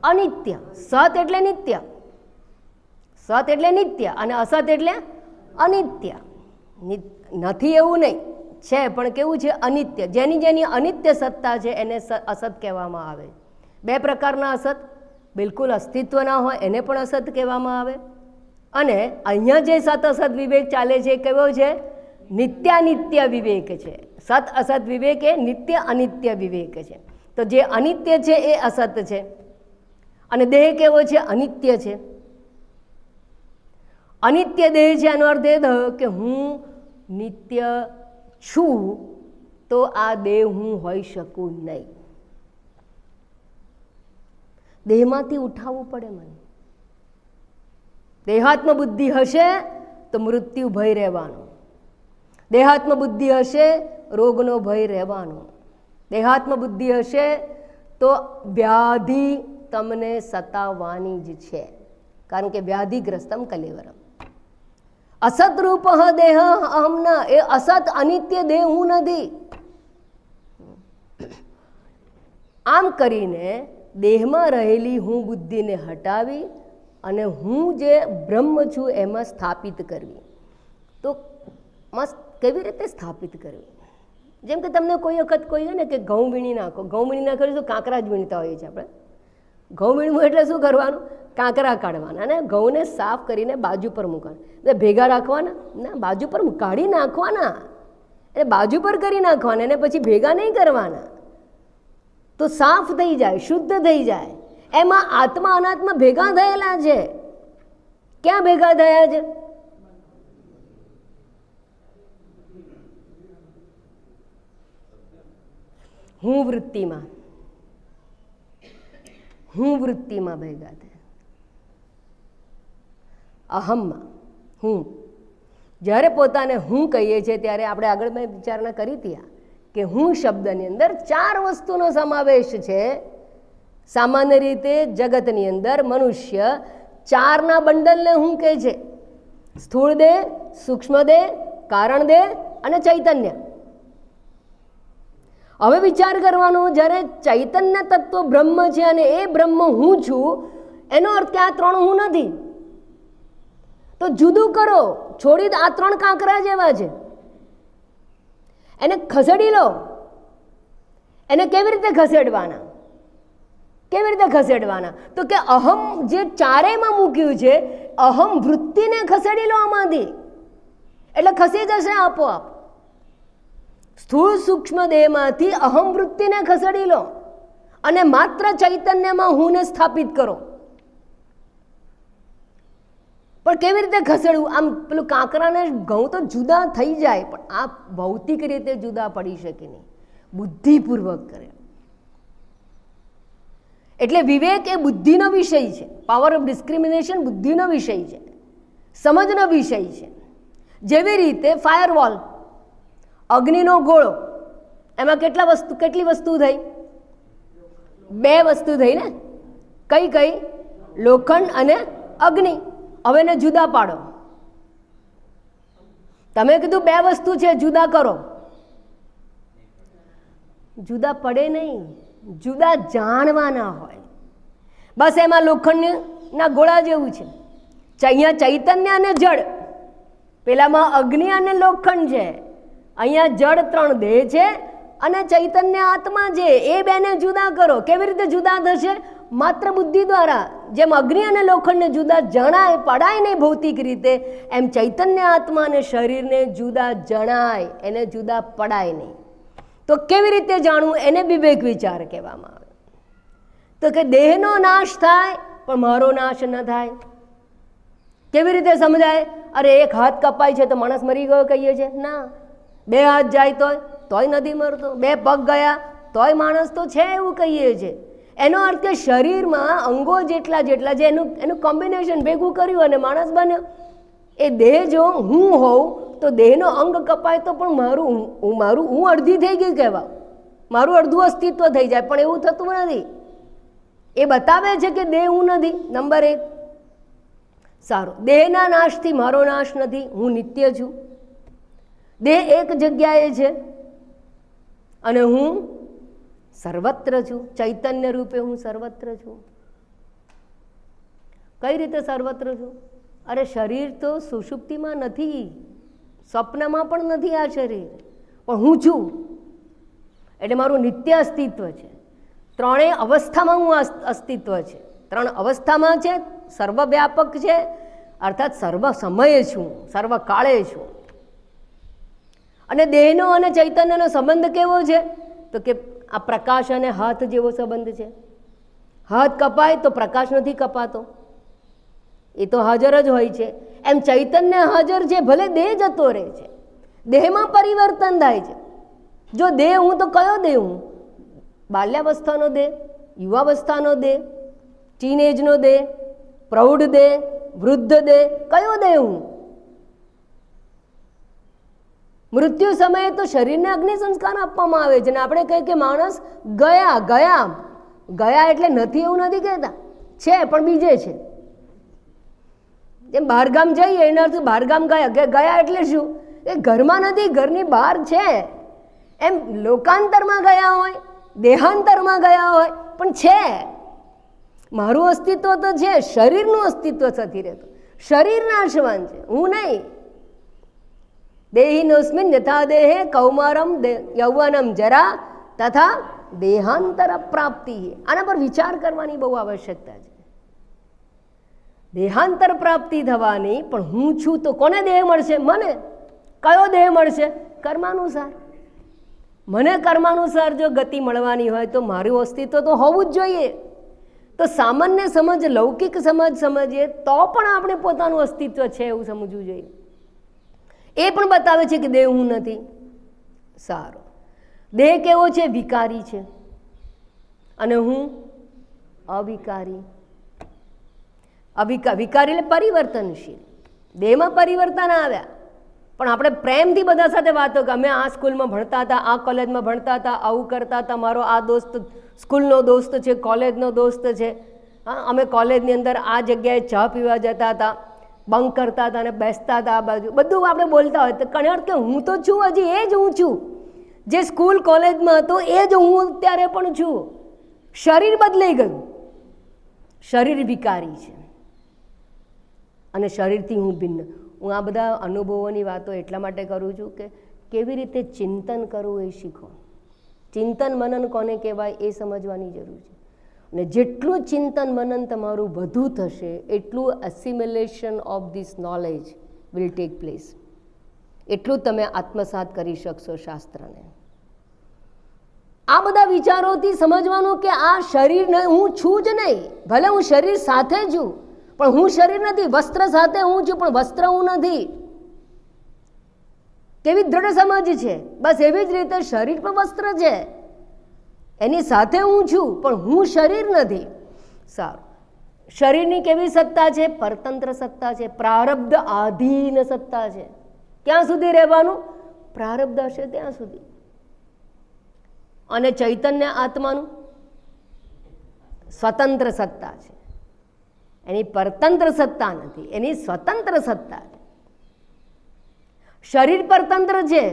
અનિત્ય. સત એટલે નિત્ય. સત એટલે નિત્ય અને અસત એટલે અનિત્ય. નથી એવું નહીં, છે પણ કેવું છે? અનિત્ય. જેની અનિત્ય સત્તા છે એને અસત કહેવામાં આવે. બે પ્રકારના અસત. બિલકુલ અસ્તિત્વ ના હોય એને પણ અસત કહેવામાં આવે, અને અહીંયા જે સત અસત વિવેક ચાલે છે એ કેવો છે? નિત્યાનિત્ય વિવેક છે. સત અસત વિવેક એ નિત્ય અનિત્ય વિવેક છે. તો જે અનિત્ય છે એ અસત છે અને દેહ કેવો છે? અનિત્ય છે. અનિત્ય દેહ છે એનો અર્થ એ થયો કે હું નિત્ય છું, તો આ દેહ હું હોઈ શકું નહીં. દેહમાંથી ઉઠાવવું પડે મને. દેહાત્મ બુદ્ધિ હશે તો મૃત્યુ ભય રહેવાનો, દેહાત્મ બુદ્ધિ હશે રોગનો ભય રહેવાનો, દેહાત્મ બુદ્ધિ હશે તો વ્યાધિ તમને સતાવવાની જ છે, કારણ કે વ્યાધિગ્રસ્તમ કલેવરમ. અસત રૂપ દેહ અહમના, એ અસત અનિત્ય દેહ હું નથી. આમ કરીને દેહમાં રહેલી હું બુદ્ધિને હટાવી અને હું જે બ્રહ્મ છું એમાં સ્થાપિત કરવી. તો મસ્ત કેવી રીતે સ્થાપિત કરવી? જેમ કે તમને કોઈ વખત કોઈ ને કે ઘઉં વીણી નાખો, ઘઉં વીણી નાખો તો કાંકરા જ વીણતા હોઈએ છીએ આપણે. ઘઉં વીણવું એટલે શું કરવાનું? કાંકરા કાઢવાના અને ઘઉંને સાફ કરીને બાજુ પર મૂકવાના. એટલે ભેગા રાખવાના ના, બાજુ પર કાઢી નાખવાના, એટલે બાજુ પર કરી નાખવાના, અને પછી ભેગા નહીં કરવાના. તો સાફ થઈ જાય, શુદ્ધ થઈ જાય. એમાં આત્મા અનાત્મા ભેગા થયેલા છે. ક્યાં ભેગા થયા છે? હું વૃત્તિમાં, હું વૃત્તિમાં ભેગા થયા. અહમમાં હું. જ્યારે પોતાને હું કહીએ છીએ ત્યારે આપણે આગળ મેં વિચારણા કરી હતી કે હું શબ્દની અંદર 4 વસ્તુનો સમાવેશ છે. સામાન્ય રીતે જગતની અંદર મનુષ્ય 4ના બંડલને હું કહે છે: સ્થૂળ દેહ, સૂક્ષ્મ દેહ, કારણ દેહ અને ચૈતન્ય. હવે વિચાર કરવાનો, જ્યારે ચૈતન્ય તત્વ બ્રહ્મ છે અને એ બ્રહ્મ હું છું, એનો અર્થ કે આ 3 હું નથી. તો જુદું કરો, છોડી આ 3 કાંકરા જેવા છે, એને ખસેડી લો. એને કેવી રીતે ખસેડવાના? કેવી રીતે ખસેડવાના? તો કે અહમ જે ચારેયમાં મૂક્યું છે, અહમ વૃત્તિને ખસેડી લો આમાંથી, એટલે ખસી જશે આપોઆપ. સ્થૂળ સૂક્ષ્મ દેહમાંથી અહમ વૃત્તિને ખસેડી લો અને માત્ર ચૈતન્યમાં હુંને સ્થાપિત કરો. પણ કેવી રીતે ખસેડવું? આમ પેલું કાંકરાને ઘઉં તો જુદા થઈ જાય, પણ આ ભૌતિક રીતે જુદા પડી શકે નહીં, બુદ્ધિપૂર્વક કરે. એટલે વિવેક એ બુદ્ધિનો વિષય છે. પાવર ઓફ ડિસ્ક્રિમિનેશન બુદ્ધિનો વિષય છે, સમજનો વિષય છે. જેવી રીતે ફાયરવોલ, અગ્નિનો ગોળો, એમાં કેટલી વસ્તુ થઈ? 2 વસ્તુ થઈ ને. કઈ કઈ? લોખંડ અને અગ્નિ. હવે એને જુદા પાડો. તમે કીધું 2 વસ્તુ છે, જુદા કરો. જુદા પડે નહીં, જુદા જાણવાના હોય. બસ એમાં લોખંડના ગોળા જેવું છે. અહીંયા ચૈતન્ય અને જળ, પેલામાં અગ્નિ અને લોખંડ છે. અહીંયા જળ 3 દેહ છે અને ચૈતન્ય આત્મા છે. એ બેને જુદા કરો. કેવી રીતે જુદા થશે? માત્ર બુદ્ધિ દ્વારા. જેમ અગ્નિ અને લોખંડને જુદા જણાય પડાય નહીં ભૌતિક રીતે, એમ ચૈતન્ય આત્મા અને શરીરને જુદા જણાય, એને જુદા પડાય નહીં. તો કેવી રીતે જાણવું? એને વિવેક વિચાર કહેવામાં આવે. તો કે દેહનો નાશ થાય પણ મારો નાશ ન થાય. કેવી રીતે સમજાય? અરે 1 હાથ કપાય છે તો માણસ મરી ગયો કહીએ છે? ના. 2 હાથ જાય તોય નથી મરતો. 2 પગ ગયા તોય માણસ તો છે એવું કહીએ છે. એનો અર્થ કે શરીરમાં અંગો જેટલા જે એનું કોમ્બિનેશન ભેગું કર્યું અને માણસ બન્યો. એ દેહ જો હું હોઉં તો દેહનો અંગ કપાય તો પણ મારું હું અડધી થઈ ગઈ કહેવા, મારું અડધું અસ્તિત્વ થઈ જાય. પણ એવું થતું નથી. એ બતાવે છે કે દેહ હું નથી. નંબર 1. સારું, દેહના નાશથી મારો નાશ નથી, હું નિત્ય છું. દેહ એક જગ્યાએ છે અને હું સર્વત્ર છું. ચૈતન્ય રૂપે હું સર્વત્ર છું. કઈ રીતે સર્વત્ર છું? અરે શરીર તો સુષુપ્તિમાં નથી, સ્વપ્નમાં પણ નથી આ શરીર, પણ હું છું. એટલે મારું નિત્ય અસ્તિત્વ છે. 3 અવસ્થામાં હું અસ્તિત્વ છે. 3 અવસ્થામાં છે, સર્વવ્યાપક છે અર્થાત સર્વ સમયે છું, સર્વકાળે છું. અને દેહનો અને ચૈતન્યનો સંબંધ કેવો છે? તો કે આ પ્રકાશ અને હાથ જેવો સંબંધ છે. હાથ કપાય તો પ્રકાશ નથી કપાતો, એ તો હાજર જ હોય છે. એમ ચૈતન્ય હાજર છે, ભલે દેહ જતો રહે છે, દેહમાં પરિવર્તન થાય છે. જો દેહ હું તો કયો દેહ હું? બાલ્યાવસ્થાનો દેહ, યુવાવસ્થાનો દેહ, ટીનેજનો દેહ, પ્રૌઢ દેહ, વૃદ્ધ દેહ, કયો દેહ હું? મૃત્યુ સમયે તો શરીરને અગ્નિ સંસ્કાર આપવામાં આવે છે ને આપણે કહીએ કે માણસ ગયા ગયા ગયા એટલે નથી એવું નથી કહેતા, છે પણ બીજે છે. જેમ બહારગામ જઈએ એના અર્થ બહારગામ ગયા એટલે શું? એ ઘરમાં નથી, ઘરની બહાર છે. એમ લોકાંતરમાં ગયા હોય, દેહાંતરમાં ગયા હોય, પણ છે. મારું અસ્તિત્વ તો છે, શરીરનું અસ્તિત્વ નથી રહેતું. શરીર નાશવાન છે, હું નહીં. દેહિનોસ્મિન યથા દેહે કૌમારમ યૌવનમ જરા તથા દેહાંતર પ્રાપ્તિ. આના પર વિચાર કરવાની બહુ આવશ્યકતા છે. દેહાંતર પ્રાપ્તિ થવાની, પણ હું છું તો કોને દેહ મળશે? મને. કયો દેહ મળશે? કર્માનુસાર. મને કર્માનુસાર જો ગતિ મળવાની હોય તો મારું અસ્તિત્વ તો હોવું જ જોઈએ. તો સામાન્ય સમજ, લૌકિક સમજ સમજીએ તો પણ આપણે પોતાનું અસ્તિત્વ છે એવું સમજવું જોઈએ. એ પણ બતાવે છે કે દેહ હું નથી. સારું, દેહ કેવો છે? વિકારી છે અને હું અવિકારી. વિકારી એટલે પરિવર્તનશીલ. દેહમાં પરિવર્તન આવ્યા, પણ આપણે પ્રેમથી બધા સાથે વાતો કે અમે આ સ્કૂલમાં ભણતા હતા, આ કોલેજમાં ભણતા હતા, આવું કરતા હતા, મારો આ દોસ્ત સ્કૂલનો દોસ્ત છે, કોલેજનો દોસ્ત છે, હા અમે કોલેજની અંદર આ જગ્યાએ ચા પીવા જતા હતા, બંક કરતા હતા અને બેસતા હતા આ બાજુ, બધું આપણે બોલતા હોય. તો ઘણી વાર કે હું તો છું, હજી એ જ હું છું જે સ્કૂલ કોલેજમાં હતો, એ જ હું અત્યારે પણ છું. શરીર બદલાઈ ગયું, શરીર વિકારી છે અને શરીરથી હું ભિન્ન. હું આ બધા અનુભવોની વાતો એટલા માટે કરું છું કે કેવી રીતે ચિંતન કરવું એ શીખો. ચિંતન મનન કોને કહેવાય એ સમજવાની જરૂર છે. અને જેટલું ચિંતન મનન તમારું વધુ થશે એટલું assimilation of this knowledge will take place, એટલું તમે આત્મસાત કરી શકશો શાસ્ત્રને. આ બધા વિચારોથી સમજવાનું કે આ શરીર હું છું જ નહીં. ભલે હું શરીર સાથે છું પણ હું શરીર નથી. વસ્ત્ર સાથે હું છું પણ વસ્ત્ર હું નથી. કેવી દ્રઢ સમજ છે. બસ એવી જ રીતે શરીર પણ વસ્ત્ર છે, એની સાથે હું છું પણ હું શરીર નથી. સારું, શરીરની કેવી સત્તા છે? પરતંત્ર સત્તા છે, પ્રારબ્ધ આધીન સત્તા છે. ક્યાં સુધી રહેવાનું? પ્રારબ્ધ હશે ત્યાં સુધી. અને ચૈતન્ય આત્માનું સ્વતંત્ર સત્તા છે, એની પરતંત્ર સત્તા નથી, એની સ્વતંત્ર સત્તા છે. શરીર પરતંત્ર છે,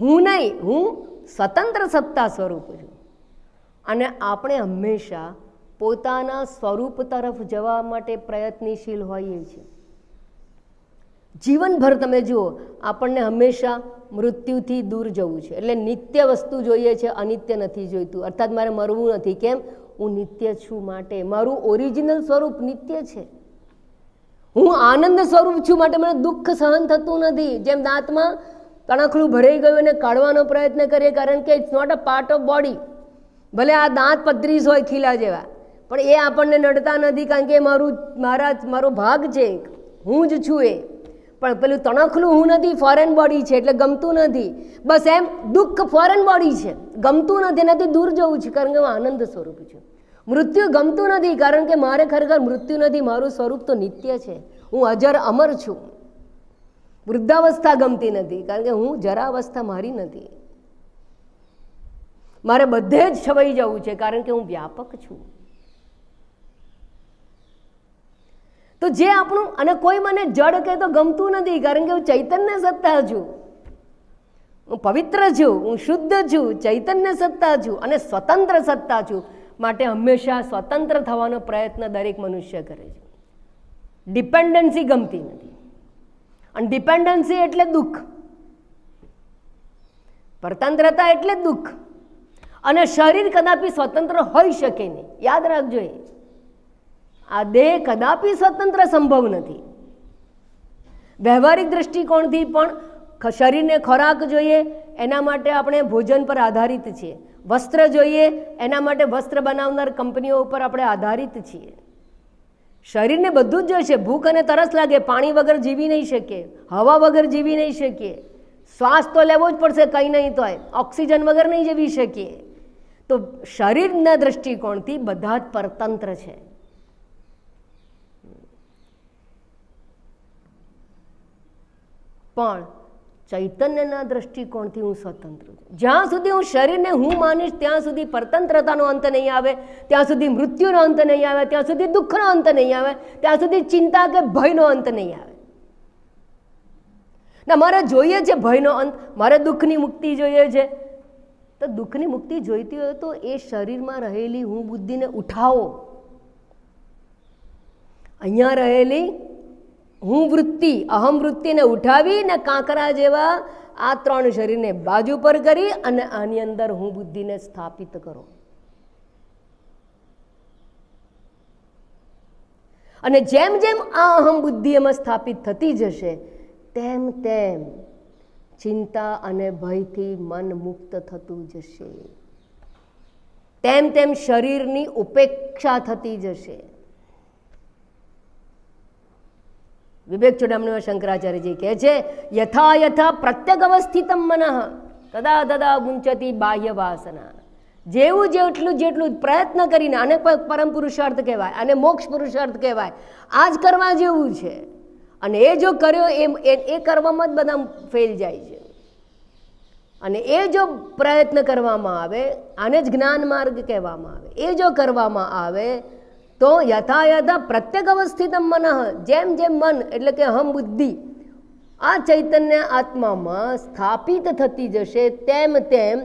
હું નહીં, હું સ્વતંત્ર સત્તા સ્વરૂપ છું. અને આપણે હંમેશા પોતાના સ્વરૂપ તરફ જવા માટે પ્રયત્નશીલ હોઈએ છીએ. જીવનભર તમે જુઓ, આપણને હંમેશા મૃત્યુથી દૂર જવું છે, એટલે નિત્ય વસ્તુ જોઈએ છે, અનિત્ય નથી જોઈતું. અર્થાત મારે મરવું નથી. કેમ? હું નિત્ય છું માટે. મારું ઓરિજિનલ સ્વરૂપ નિત્ય છે. હું આનંદ સ્વરૂપ છું માટે મને દુઃખ સહન થતું નથી. જેમ દાંતમાં તણખલું ભરાઈ ગયું અને કાઢવાનો પ્રયત્ન કરીએ, કારણ કે it's not a part of body. ભલે આ દાંત 35 હોય ખીલા જેવા, પણ એ આપણને નડતા નથી, કારણ કે મારો ભાગ છે, હું જ છું એ. પણ પેલું તણખલું હું નથી, ફોરેન બોડી છે એટલે ગમતું નથી. બસ એમ દુઃખ ફોરેન બોડી છે, ગમતું નથી, એનાથી દૂર જવું છે, કારણ કે હું આનંદ સ્વરૂપ છું. મૃત્યુ ગમતું નથી, કારણ કે મારે ખરેખર મૃત્યુ નથી, મારું સ્વરૂપ તો નિત્ય છે, હું અજર અમર છું. વૃદ્ધાવસ્થા ગમતી નથી, કારણ કે હું જરાવસ્થા મારી નથી. મારે બધે જ છવાઈ જવું છે, કારણ કે હું વ્યાપક છું. તો જે આપણું, અને કોઈ મને જડ કહે તો ગમતું નથી, કારણ કે હું ચૈતન્ય સત્તા છું, હું પવિત્ર છું, હું શુદ્ધ છું, ચૈતન્ય સત્તા છું અને સ્વતંત્ર સત્તા છું. માટે હંમેશા સ્વતંત્ર થવાનો પ્રયત્ન દરેક મનુષ્ય કરે છે. ડિપેન્ડન્સી ગમતી નથી, અને ડિપેન્ડન્સી એટલે દુઃખ, પરતંત્રતા એટલે દુઃખ. અને શરીર કદાપી સ્વતંત્ર હોઈ શકે નહીં, યાદ રાખજો. આ દેહ કદાપી સ્વતંત્ર સંભવ નથી. વ્યવહારિક દ્રષ્ટિકોણથી પણ શરીરને ખોરાક જોઈએ, એના માટે આપણે ભોજન પર આધારિત છીએ. વસ્ત્ર જોઈએ, એના માટે વસ્ત્ર બનાવનાર કંપનીઓ ઉપર આપણે આધારિત છીએ. શરીરને બધું જ જોઈશે. ભૂખ અને તરસ લાગે, પાણી વગર જીવી નહીં શકીએ, હવા વગર જીવી નહીં શકીએ, શ્વાસ તો લેવો જ પડશે, કંઈ નહીં તો ઓક્સિજન વગર નહીં જીવી શકીએ. તો શરીરના દ્રષ્ટિકોણથી બધા જ પરતંત્ર છે. પણ ચૈતન્યના દ્રષ્ટિકોણથી હું સ્વતંત્ર છું. જ્યાં સુધી હું શરીરને હું માનીશ ત્યાં સુધી પરતંત્રતાનો અંત નહીં આવે, ત્યાં સુધી મૃત્યુનો અંત નહીં આવે, ત્યાં સુધી દુઃખનો અંત નહીં આવે, ત્યાં સુધી ચિંતા કે ભયનો અંત નહીં આવે. ના, મારે જોઈએ છે ભયનો અંત, મારે દુઃખની મુક્તિ જોઈએ છે. તો દુઃખની મુક્તિ જોઈતી હોય તો એ શરીરમાં રહેલી હું બુદ્ધિને ઉઠાવો. અહીંયા રહેલી હું વૃત્તિ, અહમ વૃત્તિને ઉઠાવીને કાંકરા જેવા આ ત્રણ શરીરને બાજુ પર કરી અને આની અંદર હું બુદ્ધિને સ્થાપિત કરો. અને જેમ જેમ આ અહમ બુદ્ધિ એમાં સ્થાપિત થતી જશે તેમ તેમ ચિંતા અને ભયથી મન મુક્ત થતું જશે, તેમ તેમ શરીરની ઉપેક્ષા થતી જશે. વિવેક ચૂડામણીમાં શંકરાચાર્યજી કહે છે, યથા યથા પ્રત્યેક અવસ્થિતમ મનઃ તદા તદા મુંચતી બાહ્ય વાસના. જેવું જેટલું પ્રયત્ન કરીને, આને પરમ પુરુષાર્થ કહેવાય, આને મોક્ષ પુરુષાર્થ કહેવાય, આ જ કરવા જેવું છે. અને એ જો કર્યો એ કરવામાં જ બધા ફેલ જાય છે. અને એ જો પ્રયત્ન કરવામાં આવે, આને જ જ્ઞાન માર્ગ કહેવામાં આવે, એ જો કરવામાં આવે તો યથા યથા પ્રત્યેક અવસ્થિતમ મનઃ, જેમ જેમ મન એટલે કે અહમ બુદ્ધિ આ ચૈતન્ય આત્મામાં સ્થાપિત થતી જશે તેમ તેમ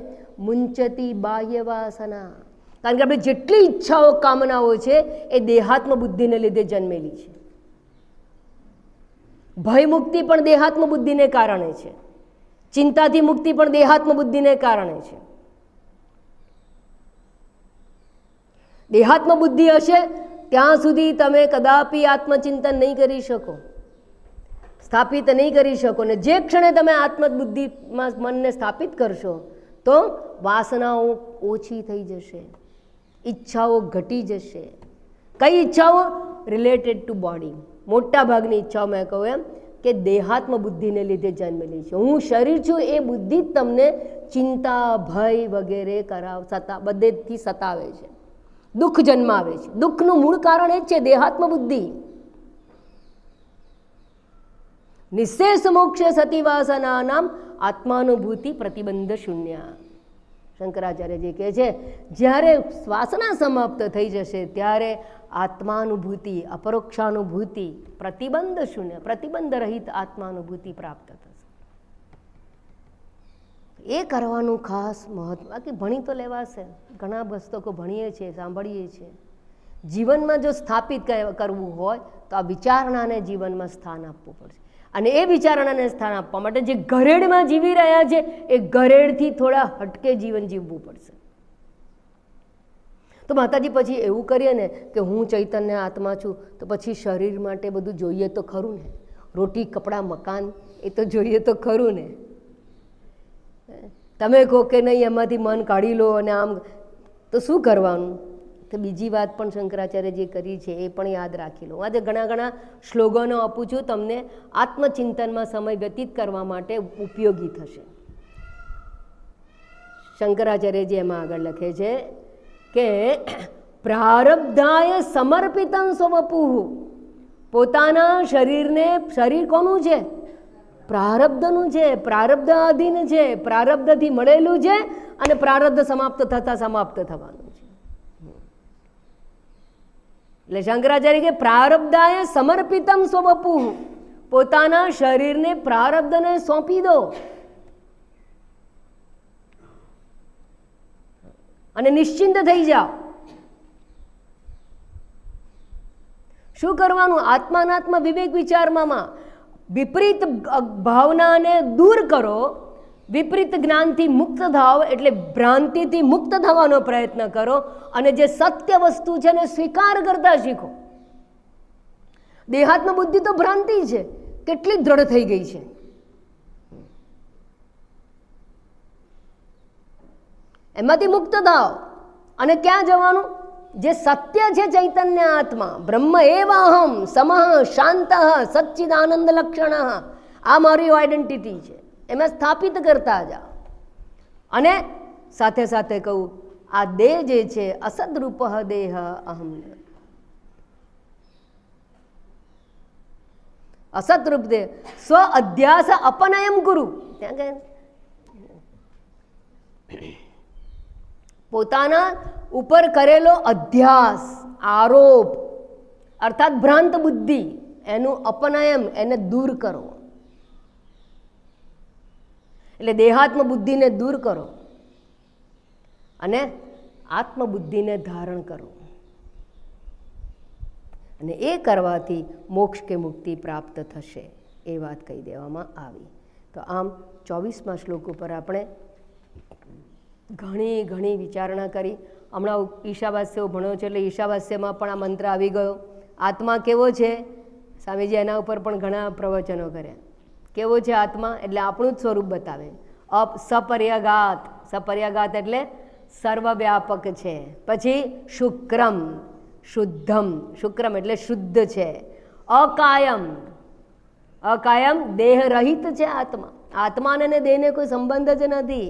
મુંચતી બાહ્ય વાસના. કારણ કે આપણે જેટલી ઈચ્છાઓ કામનાઓ છે એ દેહાત્મ બુદ્ધિને લીધે જન્મેલી છે. ભય મુક્તિ પણ દેહાત્મ બુદ્ધિને કારણે છે, ચિંતાથી મુક્તિ પણ દેહાત્મ બુદ્ધિને કારણે છે. દેહાત્મ બુદ્ધિ હશે ત્યાં સુધી તમે કદાપી આત્મચિંતન નહીં કરી શકો, સ્થાપિત નહીં કરી શકો. ને જે ક્ષણે તમે આત્મબુદ્ધિમાં મનને સ્થાપિત કરશો તો વાસનાઓ ઓછી થઈ જશે, ઈચ્છાઓ ઘટી જશે. કઈ ઈચ્છાઓ? Related to body. મોટા ભાગની ઈચ્છાઓ મેં કહું એમ કે દેહાત્મ બુદ્ધિને લીધે જન્મેલી છે. હું શરીર છું એ બુદ્ધિ જ તમને ચિંતા, ભય વગેરે બધેથી સતાવે છે, દુઃખ જન્માવે છે. દુઃખનું મૂળ કારણ એ જ છે દેહાત્મ બુદ્ધિ. નિશેષ મોક્ષ સતી વાસના નામ આત્માનુભૂતિ પ્રતિબંધ શૂન્ય. શંકરાચાર્યજી કહે છે જ્યારે વાસના સમાપ્ત થઈ જશે ત્યારે આત્માનુભૂતિ, અપરોક્ષાનુભૂતિ, પ્રતિબંધ શૂન્ય, પ્રતિબંધ રહિત આત્માનુભૂતિ પ્રાપ્ત થશે. એ કરવાનું ખાસ મહત્વ. બાકી ભણી તો લેવાશે, ઘણા પુસ્તકો ભણીએ છીએ, સાંભળીએ છીએ. જીવનમાં જો સ્થાપિત કરવું હોય તો આ વિચારણાને જીવનમાં સ્થાન આપવું પડશે. અને એ વિચારણાને સ્થાન આપવા માટે જે ઘરેડમાં જીવી રહ્યા છે એ ઘરેડથી થોડા હટકે જીવન જીવવું પડશે. તો માતાજી પછી એવું કરીએ ને કે હું ચૈતન્ય આત્મા છું તો પછી શરીર માટે બધું જોઈએ તો ખરું ને, રોટી, કપડાં, મકાન એ તો જોઈએ તો ખરું ને. તમે કહો કે નહીં એમાંથી મન કાઢી લો અને આમ, તો શું કરવાનું? તો બીજી વાત પણ શંકરાચાર્યજીએ કરી છે, એ પણ યાદ રાખી લો. આજે ઘણા શ્લોગનો આપું છું તમને, આત્મચિંતનમાં સમય વ્યતીત કરવા માટે ઉપયોગી થશે. શંકરાચાર્યજી એમાં આગળ લખે છે કે પ્રારબ્ધાય સમર્પિતં સ્વવપુઃ. પોતાના શરીરને, શરીર કોનું છે? પ્રારબ્ધનું છે, પ્રારબ્ધ અધીન છે, પ્રારબ્ધથી મળેલું છે અને પ્રારબ્ધ સમાપ્ત થતા સમાપ્ત થવાનું છે. એટલે શંકરાચાર્ય કે પ્રારબ્ધાય સમર્પિતમ સ્વવપુઃ, પોતાના શરીરને પ્રારબ્ધને સોંપી દો અને નિશ્ચિંત થઈ જાઓ. શું કરવાનું? આત્માનાત્મા વિવેક વિચારમાં વિપરીત ભાવનાને દૂર કરો, વિપરીત જ્ઞાનથી મુક્ત થાઓ, એટલે ભ્રાંતિથી મુક્ત થવાનો પ્રયત્ન કરો અને જે સત્ય વસ્તુ છે એને સ્વીકાર કરતા શીખો. દેહાત્મ બુદ્ધિ તો ભ્રાંતિ છે, કેટલી દ્રઢ થઈ ગઈ છે. એમાંથી મુક્ત થાઓ અને ક્યાં જવાનું? જે સત્ય છે ચૈતન્ય આત્મા, બ્રહ્મ એવ અહમ સમઃ શાંત સચ્ચિદાનંદ લક્ષણ, આ મારી આઈડેન્ટિટી છે, એમાં સ્થાપિત કરતા જાઓ. અને સાથે સાથે કહું, આ દેહ જે છે અસદરૂપ દેહ અહમ, અસદરૂપ દેહ સ્વ અધ્યાસ અપનયમ ગુરુ. ત્યાં કે પોતાના ઉપર કરેલો અધ્યાસ, આરોપ અર્થાત ભ્રાંત બુદ્ધિ, એનું અપનયમ, એને દૂર કરો. એટલે દેહાત્મ બુદ્ધિને દૂર કરો અને આત્મબુદ્ધિને ધારણ કરો. અને એ કરવાથી મોક્ષ કે મુક્તિ પ્રાપ્ત થશે, એ વાત કહી દેવામાં આવી. તો આમ 24મા શ્લોક ઉપર આપણે ઘણી વિચારણા કરી. હમણાં ઈશાવાસ્યો ભણ્યો છે, એટલે ઈશાવાસ્યમાં પણ આ મંત્ર આવી ગયો. આત્મા કેવો છે? સ્વામીજી એના ઉપર પણ ઘણા પ્રવચનો કર્યા. કેવો છે આત્મા? એટલે આપણું જ સ્વરૂપ બતાવે. સપર્યગાત, સપર્યગાત એટલે સર્વવ્યાપક છે. પછી શુક્રમ, શુદ્ધમ, શુક્રમ એટલે શુદ્ધ છે. અકાયમ, અકાયમ દેહ રહિત છે આત્મા. આત્માને અને દેહને કોઈ સંબંધ જ નથી.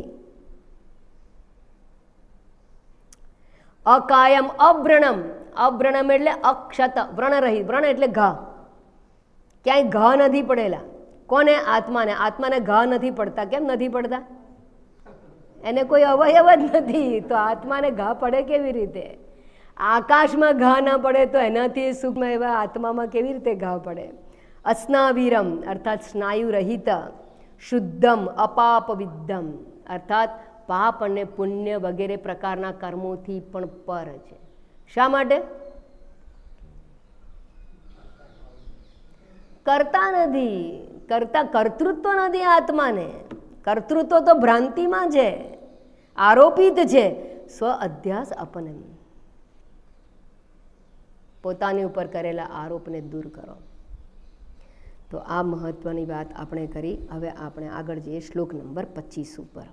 અકાયમ અવ્રણમ, અવ્રણમ એટલે અક્ષત, વ્રણરહિત, વ્રણ એટલે ઘા, ક્યાંય ઘા નથી પડેલા. કોને? આત્માને. આત્માને ઘા નથી પડતા. કેમ નથી પડતા? એને કોઈ અવયવ જ નથી, તો આત્માને ઘા પડે કેવી રીતે? આકાશમાં ઘા ના પડે તો એનાથી સૂક્ષ્મ એવા આત્મામાં કેવી રીતે ઘા પડે? અસ્નાવીરમ અર્થાત સ્નાયુ રહિત, શુદ્ધમ અપાપ વિદ્ધમ અર્થાત પાપ અને પુણ્ય વગેરે પ્રકારના કર્મોથી પણ પર છે. શા માટે? કરતા નથી, કર્તૃત્વ નથી આત્માને. કર્તૃત્વ તો ભ્રાંતિમાં છે, આરોપિત છે. સ્વ અધ્યાસ અપનમ, પોતાની ઉપર કરેલા આરોપને દૂર કરો. તો આ મહત્વની વાત આપણે કરી. હવે આપણે આગળ જઈએ શ્લોક નંબર 25 ઉપર.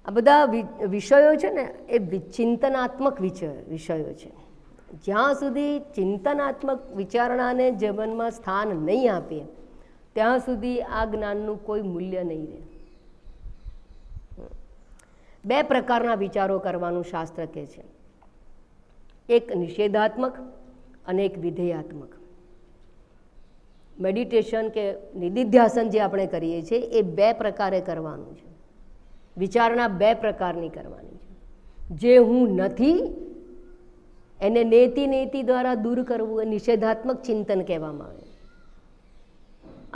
આ બધા વિષયો છે ને, એ ચિંતનાત્મક વિષયો છે. જ્યાં સુધી ચિંતનાત્મક વિચારણાને જીવનમાં સ્થાન નહીં આપીએ ત્યાં સુધી આ જ્ઞાનનું કોઈ મૂલ્ય નહીં રહે. બે પ્રકારના વિચારો કરવાનું શાસ્ત્ર કહે છે, એક નિષેધાત્મક અને એક વિધેયાત્મક. મેડિટેશન કે નિધિધ્યાસન જે આપણે કરીએ છીએ એ બે પ્રકારે કરવાનું છે. વિચારણા બે પ્રકારની કરવાની છે. જે હું નથી એને નેતિ દ્વારા દૂર કરવું એ નિષેધાત્મક ચિંતન કહેવામાં આવે.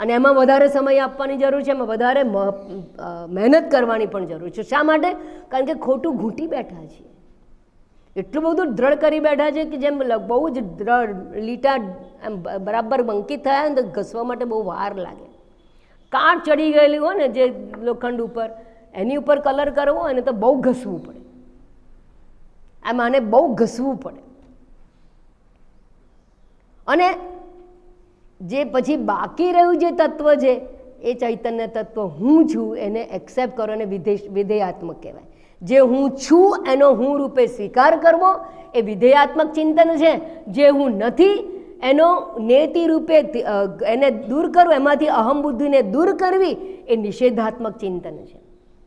અને એમાં વધારે સમય આપવાની જરૂર છે, એમાં વધારે મહેનત કરવાની પણ જરૂર છે. શા માટે? કારણ કે ખોટું ઘૂંટી બેઠા છીએ, એટલું બધું દ્રઢ કરી બેઠા છે કે જેમ બહુ જ લીટા એમ બરાબર બંકિત થયા ને તો ઘસવા માટે બહુ વાર લાગે. કાટ ચડી ગયેલી હોય ને જે લોખંડ ઉપર, એની ઉપર કલર કરવો હોય ને તો બહુ ઘસવું પડે. આમ આને બહુ ઘસવું પડે. અને જે પછી બાકી રહ્યું જે તત્વ છે એ ચૈતન્ય તત્વ હું છું એને એક્સેપ્ટ કરો અને વિધેયાત્મક કહેવાય. જે હું છું એનો હું રૂપે સ્વીકાર કરવો એ વિધેયાત્મક ચિંતન છે. જે હું નથી એનો નેતિ રૂપે એને દૂર કરવું, એમાંથી અહમ બુદ્ધિને દૂર કરવી એ નિષેધાત્મક ચિંતન છે.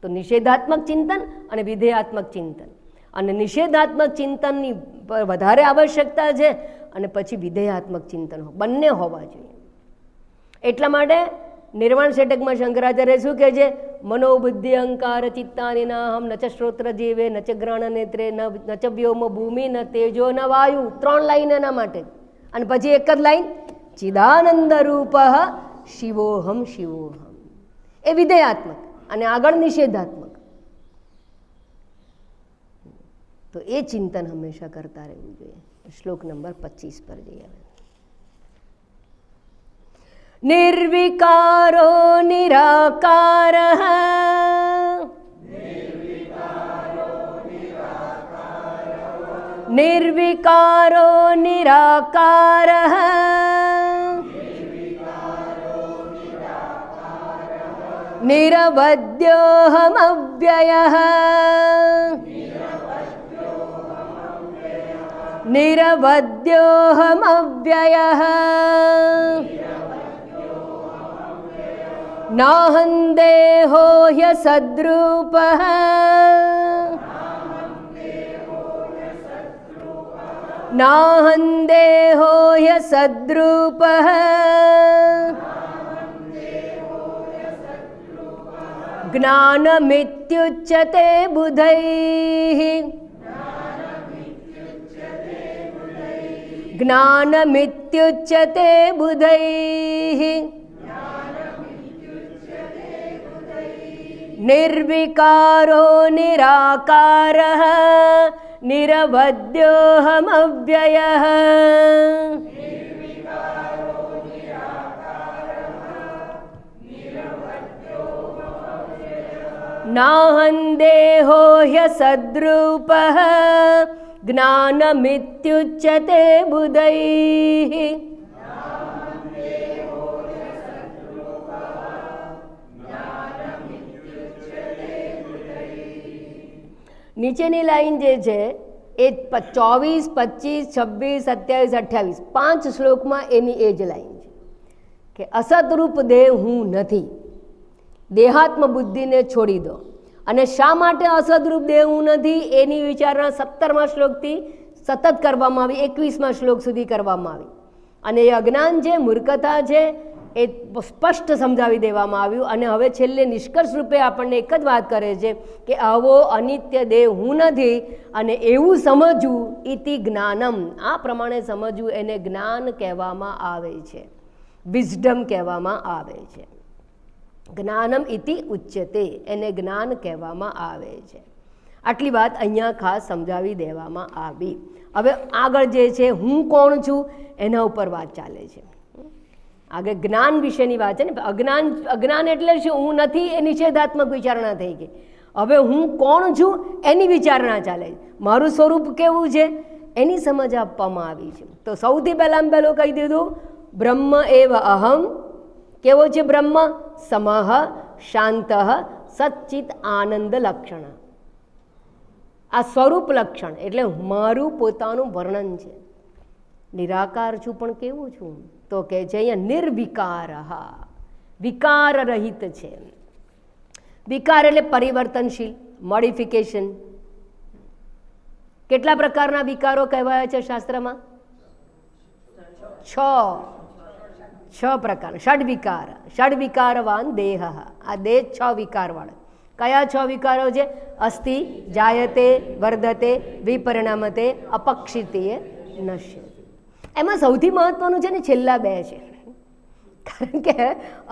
તો નિષેધાત્મક ચિંતન અને વિધેયાત્મક ચિંતન, અને નિષેધાત્મક ચિંતનની વધારે આવશ્યકતા છે અને પછી વિધેયાત્મક ચિંતન બંને હોવા જોઈએ. એટલા માટે નિર્વાણ ષટકમાં શંકરાચાર્ય શું કહે છે? મનોબુદ્ધિ અહંકાર ચિત્તાની નાહમ ન ચ શ્રોત્ર જીવે ન ચ ગ્રહણ નેત્રે ન ચ વ્યોમ ભૂમિ ન તેજો ન વાયુ. 3 લાઈન એના માટે. અને પછી એક જ લાઈન ચિદાનંદ રૂપ શિવોહમ શિવોહમ, એ વિધેયાત્મક અને આગળ નિષેધાત્મક. તો એ ચિંતન હંમેશા કરતા રહેવું જોઈએ. શ્લોક નંબર 25 પર જઈએ. નિર્વિકારો નિરાકાર નિર્વિકારો નિરાકાર નિરાકારઃ નિરવદ્યોऽહમવ્યયઃ નિરવદ્યોऽહમવ્યયઃ નાહં દેહો હ્યસદ્રૂપઃ નાહં દેહો હ્યસદ્રૂપઃ જ્ઞાનમિત્યુચ્યતે બુધૈઃ જ્ઞાનમિત્યુચ્યતે બુધૈઃ નિર્વિકારો નિરાકારઃ નિરવદ્યોऽહમવ્યયઃ નાહં દેહો હ્યસદ્રૂપઃ જ્ઞાનમિત્યુચ્યતે બુધૈઃ નીચેની લાઈન જે છે એ 24, 25, 26, 27, 28 5 શ્લોકમાં એની એ જ લાઈન છે કે અસદરૂપ દેહ હું નથી, દેહાત્મ બુદ્ધિને છોડી દો. અને શા માટે અસદરૂપ દેહ હું નથી એની વિચારણા 17મા શ્લોકથી સતત કરવામાં આવી, 21મા શ્લોક સુધી કરવામાં આવી. અને એ અજ્ઞાન છે, મૂર્ખતા છે, એ સ્પષ્ટ સમજાવી દેવામાં આવ્યું. અને હવે છેલ્લે નિષ્કર્ષ રૂપે આપણને એક જ વાત કરે છે કે આવો અનિત્ય દેહ હું નથી અને એવું સમજવું ઇતિ જ્ઞાનમ, આ પ્રમાણે સમજવું એને જ્ઞાન કહેવામાં આવે છે, વિઝડમ કહેવામાં આવે છે. જ્ઞાનમ ઇતિ ઉચ્યતે, એને જ્ઞાન કહેવામાં આવે છે. આટલી વાત અહીંયા ખાસ સમજાવી દેવામાં આવી. હવે આગળ જે છે હું કોણ છું એના ઉપર વાત ચાલે છે. આગળ જ્ઞાન વિશેની વાત છે ને. અજ્ઞાન એટલે શું? હું નથી એ નિષેધાત્મક વિચારણા થઈ ગઈ. હવે હું કોણ છું એની વિચારણા ચાલે છે. મારું સ્વરૂપ કેવું છે એની સમજ આપવામાં આવી છે. તો સૌથી પહેલાં પહેલું કહી દીધું બ્રહ્મ એવ અહમ. કેવો છે બ્રહ્મ? સમઃ શાંત સચ્ચિત આનંદ લક્ષણ. આ સ્વરૂપ લક્ષણ એટલે મારું પોતાનું વર્ણન છે. નિરાકાર છું પણ કેવું છું? તો કે છે અહીંયા નિર્વિકાર, વિકાર રહિત છે. વિકાર એટલે પરિવર્તનશીલ, મોડિફિકેશન. કેટલા પ્રકારના વિકારો કહેવાયા છે શાસ્ત્રમાં? 6 પ્રકાર. ષડવિકાર, ષડવિકારવાન દેહ. આ દેહ 6 વિકારવાળા. કયા 6 વિકારો છે? અસ્થિ, જાયતે, વર્ધતે, વિપરિણામતે, અપક્ષિતે, નશ્યતે. એમાં સૌથી મહત્વનું છે ને છેલ્લા 2 છે. કારણ કે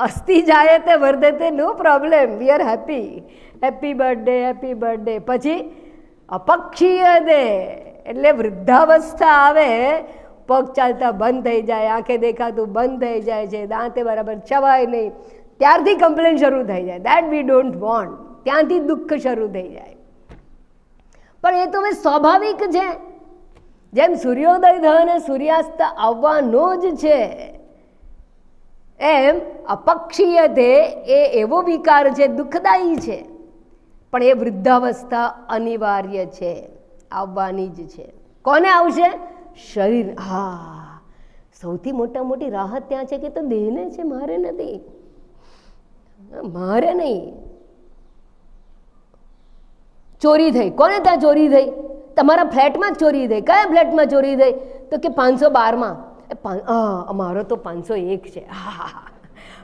અસ્થિ, જાયતે, વર્ધતે no problem, we are happy, happy birthday, happy birthday. પછી અપક્ષીય દેહ એટલે વૃદ્ધાવસ્થા આવે, પગ ચાલતા બંધ થઈ જાય, આંખે દેખાતું બંધ થઈ જાય છે, દાંતે બરાબર ચવાય નહીં, ત્યારથી કમ્પ્લેન શરૂ થઈ જાય. That we don't want. ત્યાંથી દુઃખ શરૂ થઈ જાય. પણ એ તો હવે સ્વાભાવિક છે. જેમ સૂર્યોદય થયો અને સૂર્યાસ્ત આવવાનો જ છે, એમ અપક્ષીય દેહ એ એવો વિકાર છે, દુઃખદાયી છે, પણ એ વૃદ્ધાવસ્થા અનિવાર્ય છે, આવવાની જ છે. કોને આવશે? શરીર. હા, સૌથી મોટી રાહત ત્યાં છે કે તો દેહને છે, મારે નથી, મારે નહીં. ચોરી થઈ, કોને ત્યાં ચોરી થઈ? તમારા ફ્લેટમાં જ ચોરી થઈ. કયા ફ્લેટમાં ચોરી થઈ? તો કે 512માં. અમારો તો 501 છે.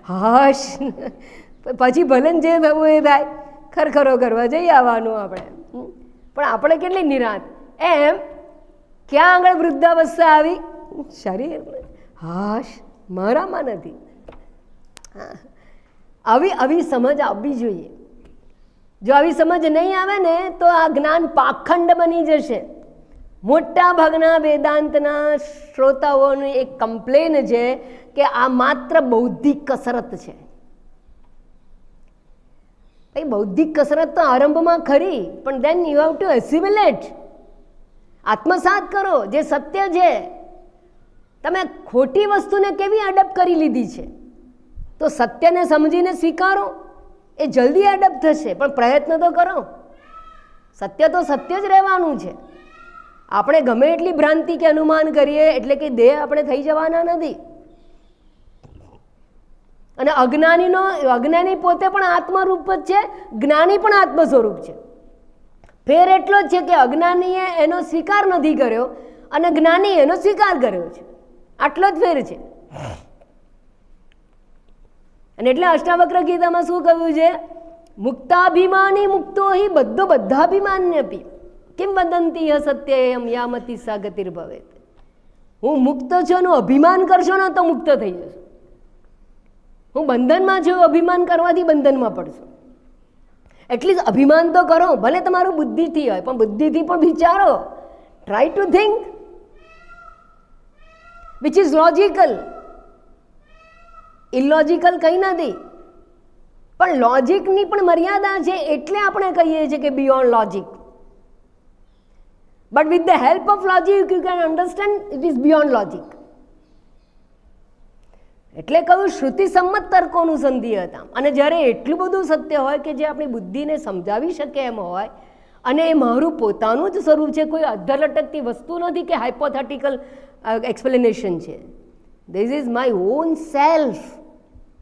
હાશ, પછી ભલે જે થવું એ થાય, ખરખરો કરવા જઈ આવવાનું આપણે. પણ આપણે કેટલી નિરાંત. એમ ક્યાં આગળ વૃદ્ધાવસ્થા આવી? શરીર. હાશ, મારામાં નથી. આવી સમજ આવવી જોઈએ. જો આવી સમજ નહીં આવે ને તો આ જ્ઞાન પાખંડ બની જશે. મોટા ભાગના વેદાંતના શ્રોતાઓની એક કમ્પ્લેન છે કે આ માત્ર બૌદ્ધિક કસરત છે. બૌદ્ધિક કસરત તો આરંભમાં ખરી, પણ દેન યુ હેવ ટુ એસિમિલેટ. આત્મસાત કરો જે સત્ય છે. તમે ખોટી વસ્તુને કેવી એડપ્ટ કરી લીધી છે, તો સત્યને સમજીને સ્વીકારો, એ જલ્દી એડપ્ટ થશે, પણ પ્રયત્ન તો કરો. સત્ય તો સત્ય જ રહેવાનું છે. આપણે ગમે એટલી ભ્રાંતિ કે અનુમાન કરીએ એટલે કે દેહ આપણે થઈ જવાના નથી. અને અજ્ઞાની પોતે પણ આત્મરૂપ જ છે, જ્ઞાની પણ આત્મ સ્વરૂપ છે. ફેર એટલો જ છે કે અજ્ઞાનીએ એનો સ્વીકાર નથી કર્યો અને જ્ઞાની એનો સ્વીકાર કર્યો છે, આટલો જ ફેર છે. અને એટલે અષ્ટાવક્ર ગીતામાં શું કહ્યું છે? મુક્તાભિમાની મુક્તો હિ બધાભિમાન્યપી કિમ વદંતી સત્યમ યામતી સા ગતિર્ભવેત. હું મુક્ત છું એનું અભિમાન કરશો ને તો મુક્ત થઈ જશો. હું બંધનમાં છું અભિમાન કરવાથી બંધનમાં પડશો. એટલીસ્ટ અભિમાન તો કરો, ભલે તમારું બુદ્ધિથી હોય, પણ બુદ્ધિથી પણ વિચારો. Try to think which is logical. Illogical કંઈ નથી, પણ લોજિકની પણ મર્યાદા છે, એટલે આપણે કહીએ છીએ કે beyond logic. But with the help of logic you can understand it is beyond logic. એટલે કહ્યું શ્રુતિ સંમત તર્કોનું સંધિ હતા. અને જ્યારે એટલું બધું સત્ય હોય કે જે આપણી બુદ્ધિને સમજાવી શકે એમ હોય, અને એ મારું પોતાનું જ સ્વરૂપ છે, કોઈ અધર-લટકતી વસ્તુ નથી કે હાઇપોથેટિકલ એક્સપ્લેનેશન છે. This is my own self,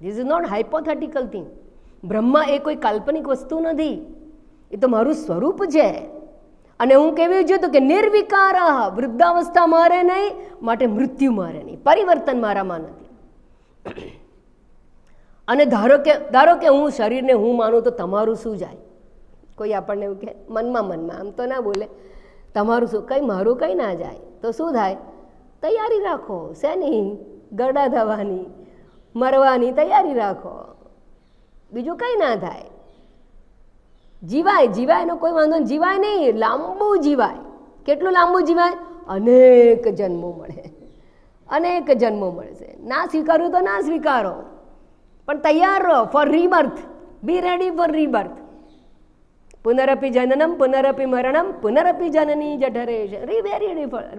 this is not hypothetical thing. Brahma એ કોઈ કાલ્પનિક વસ્તુ નથી, એ તો મારું સ્વરૂપ છે. અને હું કેવી છું કે નિર્વિકાર, વૃદ્ધાવસ્થા મારે નહીં, માટે મૃત્યુ મારે નહીં, પરિવર્તન મારામાં નથી. અને ધારો કે હું શરીરને હું માનું તો તમારું શું જાય? કોઈ આપણને એવું કે મનમાં આમ તો ના બોલે, તમારું શું? કંઈ મારું કંઈ ના જાય તો શું થાય? તૈયારી રાખો. શેની? ગરડા થવાની, મરવાની તૈયારી રાખો, બીજું કંઈ ના થાય. જીવાય એનો કોઈ વાંધો નહીં, જીવાય નહીં, લાંબુ જીવાય. કેટલું લાંબુ જીવાય? અનેક જન્મો મળે, અનેક જન્મો મળશે. ના સ્વીકાર્યું તો ના સ્વીકારો, પણ તૈયાર રહો for rebirth. Be ready for rebirth. પુનરપી જનનમ પુનરપી મરણમ પુનરપી જનની જઠરે.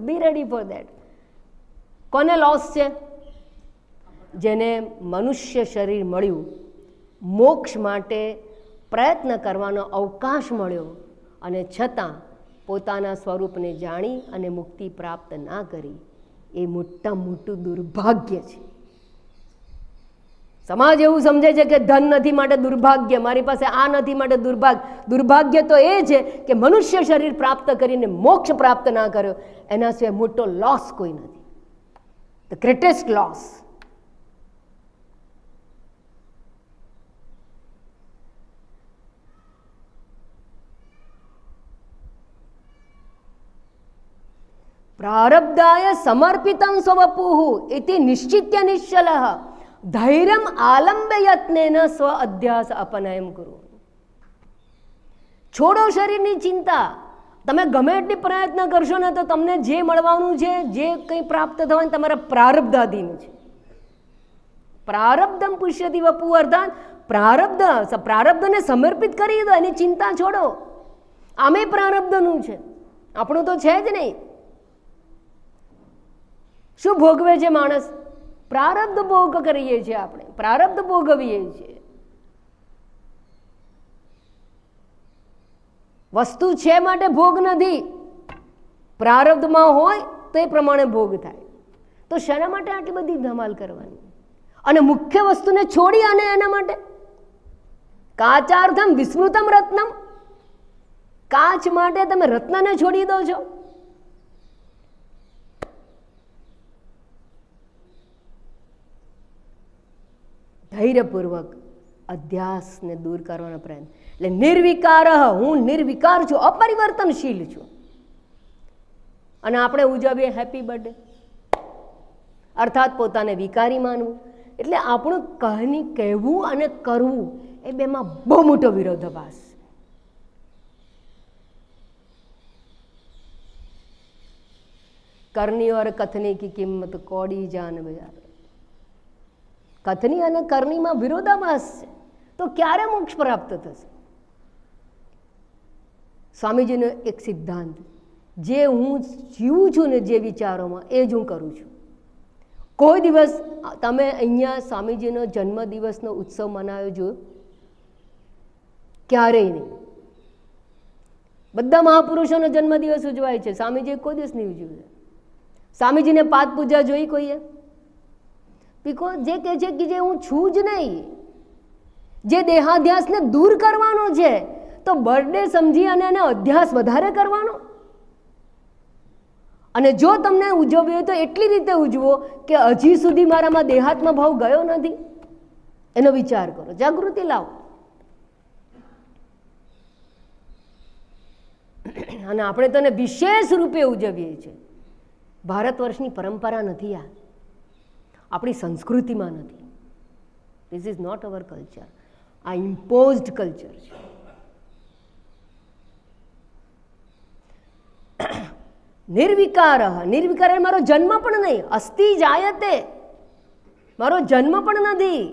Be ready for that. કોને લોસ છે? જેને મનુષ્ય શરીર મળ્યું, મોક્ષ માટે પ્રયત્ન કરવાનો અવકાશ મળ્યો, અને છતાં પોતાના સ્વરૂપને જાણી અને મુક્તિ પ્રાપ્ત ના કરી, એ મોટું દુર્ભાગ્ય છે. સમાજ એવું સમજે છે કે ધન નથી માટે દુર્ભાગ્ય, મારી પાસે આ નથી માટે દુર્ભાગ્ય. દુર્ભાગ્ય તો એ છે કે મનુષ્ય શરીર પ્રાપ્ત કરીને મોક્ષ પ્રાપ્ત ના કર્યો, એના સિવાય મોટો લોસ કોઈ નથી. The greatest loss. પ્રારબ્ધાય સમર્પિતં સ્વવપુઃ ઇતિ નિશ્ચિત્ય નિશ્ચલઃ ધૈર્યમ આલંબ્ય યત્નેન સ્વ અધ્યાસ અપનયમ કુરુ. છોડો શરીરની ચિંતા. તમે ગમે એટલી પ્રયત્ન કરશો ને તો તમને જે મળવાનું છે, જે કંઈ પ્રાપ્ત થવાનું તમારા પ્રારબ્ધાધીન છે. પ્રારબ્ધમ પુષ્યતિ વપુઃ અર્થાત પ્રારબ્ધને સમર્પિત કરી દો, એની ચિંતા છોડો. આમે પ્રારબ્ધનું છે, આપણું તો છે જ નહીં. શું ભોગવે છે માણસ? પ્રારબ્ધ ભોગ કરીએ છીએ, આપણે પ્રારબ્ધ ભોગવીએ છીએ. વસ્તુ છે માટે ભોગ નથી, પ્રારબ્ધમાં હોય તો એ પ્રમાણે ભોગ થાય. તો શેના માટે આટલી બધી ધમાલ કરવાની? અને મુખ્ય વસ્તુને છોડી અને એના માટે કાચાર્થમ વિસ્મૃતમ રત્નમ. કાચ માટે તમે રત્નને છોડી દો છો. ધૈર્યપૂર્વક અધ્યાસને દૂર કરવાનો પ્રયત્ન. એટલે નિર્વિકાર, હું નિર્વિકાર છું, અપરિવર્તનશીલ છું. અને આપણે ઉજવીએ હેપી બર્થડે, અર્થાત પોતાને વિકારી માનવું. એટલે આપણું કહેવું અને કરવું એ બેમાં બહુ મોટો વિરોધાભાસ. કરની ઓર કથની કી કિંમત કોડી જાન બજાર. કથની અને કરણીમાં વિરોધાભાસ છે, તો ક્યારે મોક્ષ પ્રાપ્ત થશે? સ્વામીજીનો એક સિદ્ધાંત, જે હું જીવું છું ને જે વિચારોમાં, એ જ હું કરું છું. કોઈ દિવસ તમે અહીંયા સ્વામીજીનો જન્મદિવસનો ઉત્સવ મનાવ્યો જો? ક્યારેય નહીં. બધા મહાપુરુષોનો જન્મદિવસ ઉજવાય છે, સ્વામીજીએ કોઈ દિવસ નહીં ઉજવ્યો. સ્વામીજીને પાદ પૂજા જોઈ કોઈએ? બીકોઝ જે કહે છે કે જે હું છું જ નહીં, જે દેહાધ્યાસને દૂર કરવાનો છે, તો બર્થડે સમજી અને એને અધ્યાસ વધારે કરવાનો. અને જો તમને ઉજવવો હોય તો એટલી રીતે ઉજવો કે હજી સુધી મારામાં દેહાત્મા ભાવ ગયો નથી, એનો વિચાર કરો, જાગૃતિ લાવો. અને આપણે તો વિશેષ રૂપે ઉજવીએ છીએ. ભારત વર્ષની પરંપરા નથી, આ આપણી સંસ્કૃતિમાં નથી. This is not our culture. આ ઇમ્પોઝડ કલ્ચર છે. નિર્વિકાર, નિર્વિકાર મારો જન્મ પણ નહીં. અસ્થિ જાયતે, મારો જન્મ પણ નથી,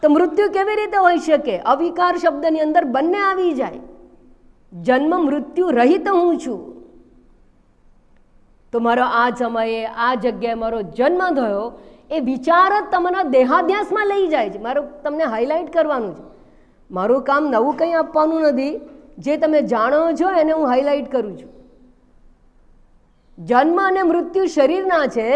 તો મૃત્યુ કેવી રીતે હોઈ શકે? અવિકાર શબ્દની અંદર બંને આવી જાય. જન્મ મૃત્યુ રહિત હું છું. તો મારો આ સમયે આ જગ્યાએ મારો જન્મ થયો, એ વિચાર જ તમારા દેહાધ્યાસમાં લઈ જાય છે. મારું તમને હાઇલાઇટ કરવાનું છે. મારું કામ નવું કંઈ આપવાનું નથી. જે તમે જાણો છો એને હું હાઇલાઇટ કરું છું. જન્મ અને મૃત્યુ શરીરના છે,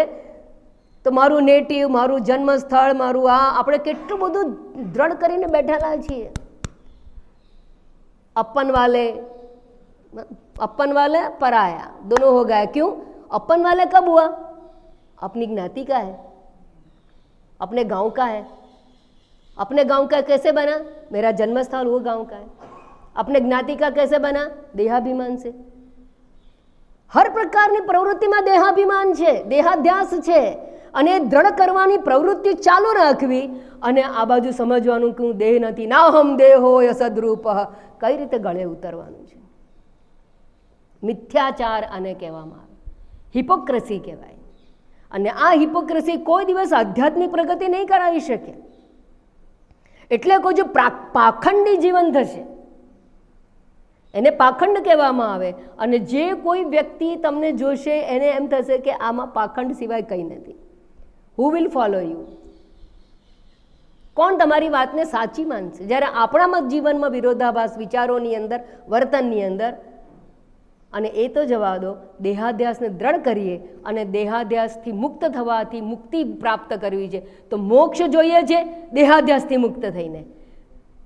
તો મારું નેટિવ, મારું જન્મસ્થળ, મારું આ આપણે કેટલું બધું દ્રઢ કરીને બેઠેલા છીએ. अपन वाले पराया दोनों हो गया. क्यों? अपन वाले कब हुआ? अपनी ज्ञाति का है, अपने गांव का है. अपने गांव का कैसे बना? मेरा जन्म स्थल वो गांव का है. अपने ज्ञाति का कैसे बना? देहाभिमान से. हर प्रकारनी प्रवृत्तिમાં દેહાભિમાન છે, દેહાધ્યાસ છે, અને દ્રઢ કરવાની પ્રવૃત્તિ ચાલુ રાખવી. અને આ બાજુ સમજવાનું કે હું દેહ નથી, ના હમ દેહો સદરૂપ. કઈ રીતે ગળે ઉતરવાનું છે? મિથ્યાચાર આને કહેવામાં આવે, હિપોક્રેસી કહેવાય. અને આ હિપોક્રેસી કોઈ દિવસ આધ્યાત્મિક પ્રગતિ નહીં કરાવી શકે. એટલે કોઈ જો પાખંડી જીવન થશે એને પાખંડ કહેવામાં આવે. અને જે કોઈ વ્યક્તિ તમને જોશે એને એમ થશે કે આમાં પાખંડ સિવાય કંઈ નથી. Who will follow you? કોણ તમારી વાતને સાચી માનશે? જ્યારે આપણામાં જીવનમાં વિરોધાભાસ વિચારોની અંદર, વર્તનની અંદર. અને એ તો જવા દો, દેહાધ્યાસને દ્રઢ કરીએ અને દેહાધ્યાસથી મુક્ત થવાથી મુક્તિ પ્રાપ્ત કરવી છે. તો મોક્ષ જોઈએ છે દેહાધ્યાસથી મુક્ત થઈને,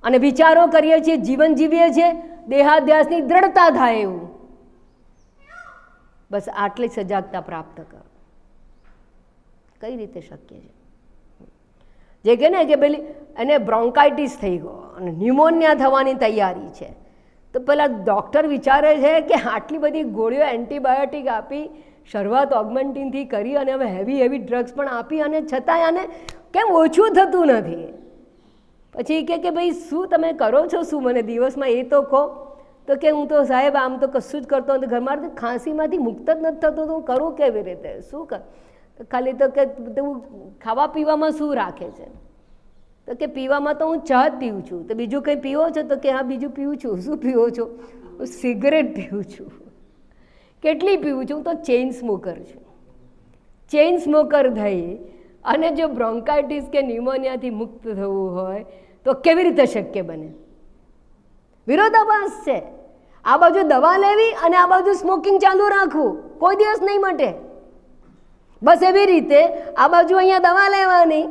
અને વિચારો કરીએ છીએ, જીવન જીવીએ છીએ દેહાધ્યાસની દ્રઢતા થાય એવું. બસ આટલી સજાગતા પ્રાપ્ત કરો. કઈ રીતે શક્ય છે? જે કહે ને કે પેલી એને બ્રોન્કાઇટિસ થઈ ગયો અને ન્યુમોનિયા થવાની તૈયારી છે, તો પેલા ડૉક્ટર વિચારે છે કે આટલી બધી ગોળીઓ એન્ટીબાયોટિક આપી, શરૂઆત ઓગમેન્ટિનથી કરી અને હવે હેવી ડ્રગ્સ પણ આપી, અને છતાંય આને કેમ ઓછું થતું નથી? પછી કે ભાઈ શું તમે કરો છો, શું મને દિવસમાં એ તો કહો. તો કે હું તો સાહેબ આમ તો કશું જ કરતો નથી, ઘરમાં ખાંસીમાંથી મુક્ત જ નથી થતો, તો હું કરું કેવી રીતે? શું કર? ખાલી તો કે તું ખાવા પીવામાં શું રાખે છે? તો કે પીવામાં તો હું ચા જ પીવું છું. તો બીજું કંઈ પીવો છો? તો કે હા બીજું પીવું છું. શું પીવો છો? સિગરેટ પીવું છું. કેટલી પીવું છું? હું તો ચેઇન સ્મોકર છું. ચેઇન સ્મોકર થઈ અને જો બ્રોન્કાઇટિસ કે ન્યુમોનિયાથી મુક્ત થવું હોય તો કેવી રીતે શક્ય બને? વિરોધાભાસ છે. આ બાજુ દવા લેવી અને આ બાજુ સ્મોકિંગ ચાલુ રાખવું, કોઈ દિવસ નહીં મટે. બસ એવી રીતે આ બાજુ અહીંયા દવા લેવાની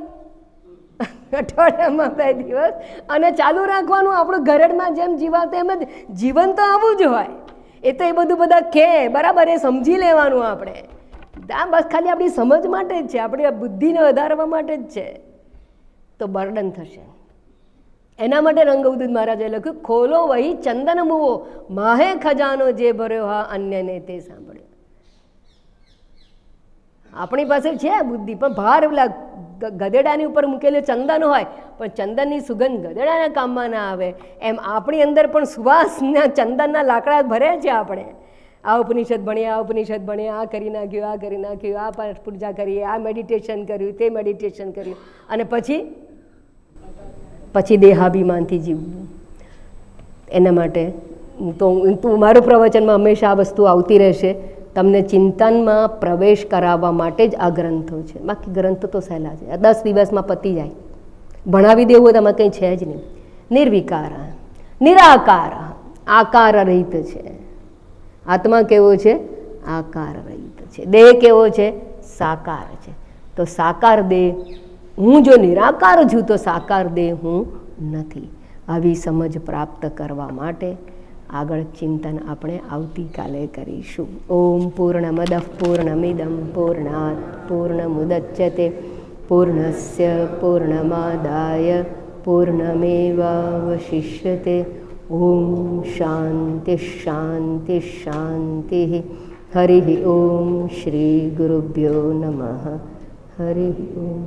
અઠવાડિયામાં 2 દિવસ અને ચાલુ રાખવાનું. આપણું ઘરડમાં જેમ જીવાતું એમ જ જીવન તો આવું જ હોય. એ તો એ બધું બધા કહે બરાબર, એ સમજી લેવાનું આપણે. આ બસ ખાલી આપણી સમજ માટે જ છે, આપણી બુદ્ધિને વધારવા માટે જ છે. તો બર્ડન થશે. એના માટે રંગવદૂત મહારાજે લખ્યું, ખોલો વહી ચંદન મુવો, માહે ખજાનો જે ભર્યો હા અન્યને તે સાંભળ્યો. આપણી પાસે છે બુદ્ધિ, પણ ભાર પેલા ગધેડાની ઉપર મૂકેલું ચંદન હોય, પણ ચંદનની સુગંધ ગધેડાના કામમાં ના આવે. એમ આપણી અંદર પણ સુવાસના ચંદનના લાકડા ભરે છે. આપણે આ ઉપનિષદ ભણ્યા, આ ઉપનિષદ ભણ્યા, આ કરી નાખ્યું, આ કરી નાખ્યું, આ પાઠ પૂજા કરીએ, આ મેડિટેશન કર્યું, તે મેડિટેશન કર્યું, અને પછી દેહાભિમાનથી જીવવું. એના માટે તો મારું પ્રવચનમાં હંમેશા આ વસ્તુ આવતી રહેશે. તમને ચિંતનમાં પ્રવેશ કરાવવા માટે જ આ ગ્રંથો છે. બાકી ગ્રંથો તો સહેલા છે, 10 દિવસમાં પતી જાય. ભણાવી દેવું તેમાં કંઈ છે જ નહીં. નિર્વિકાર, નિરાકાર, આકાર રહિત છે. આત્મા કેવો છે? આકાર રહિત છે. દેહ કેવો છે? સાકાર છે. તો સાકાર દેહ, હું જો નિરાકાર છું તો સાકાર દેહ હું નથી. આવી સમજ પ્રાપ્ત કરવા માટે આગળ ચિંતન આપણે આવતીકાલે કરીશું. ઓમ પૂર્ણમદ પૂર્ણમિદમ પૂર્ણાત પૂર્ણમુદચ્યતે પૂર્ણસ્ય પૂર્ણમાદાય પૂર્ણમેવાવશિષ્યતે. ઓમ શાંતિ શાંતિ શાંતિ. હરિ ઓમ. શ્રી ગુરુભ્યો નમઃ. હરિ ઓમ.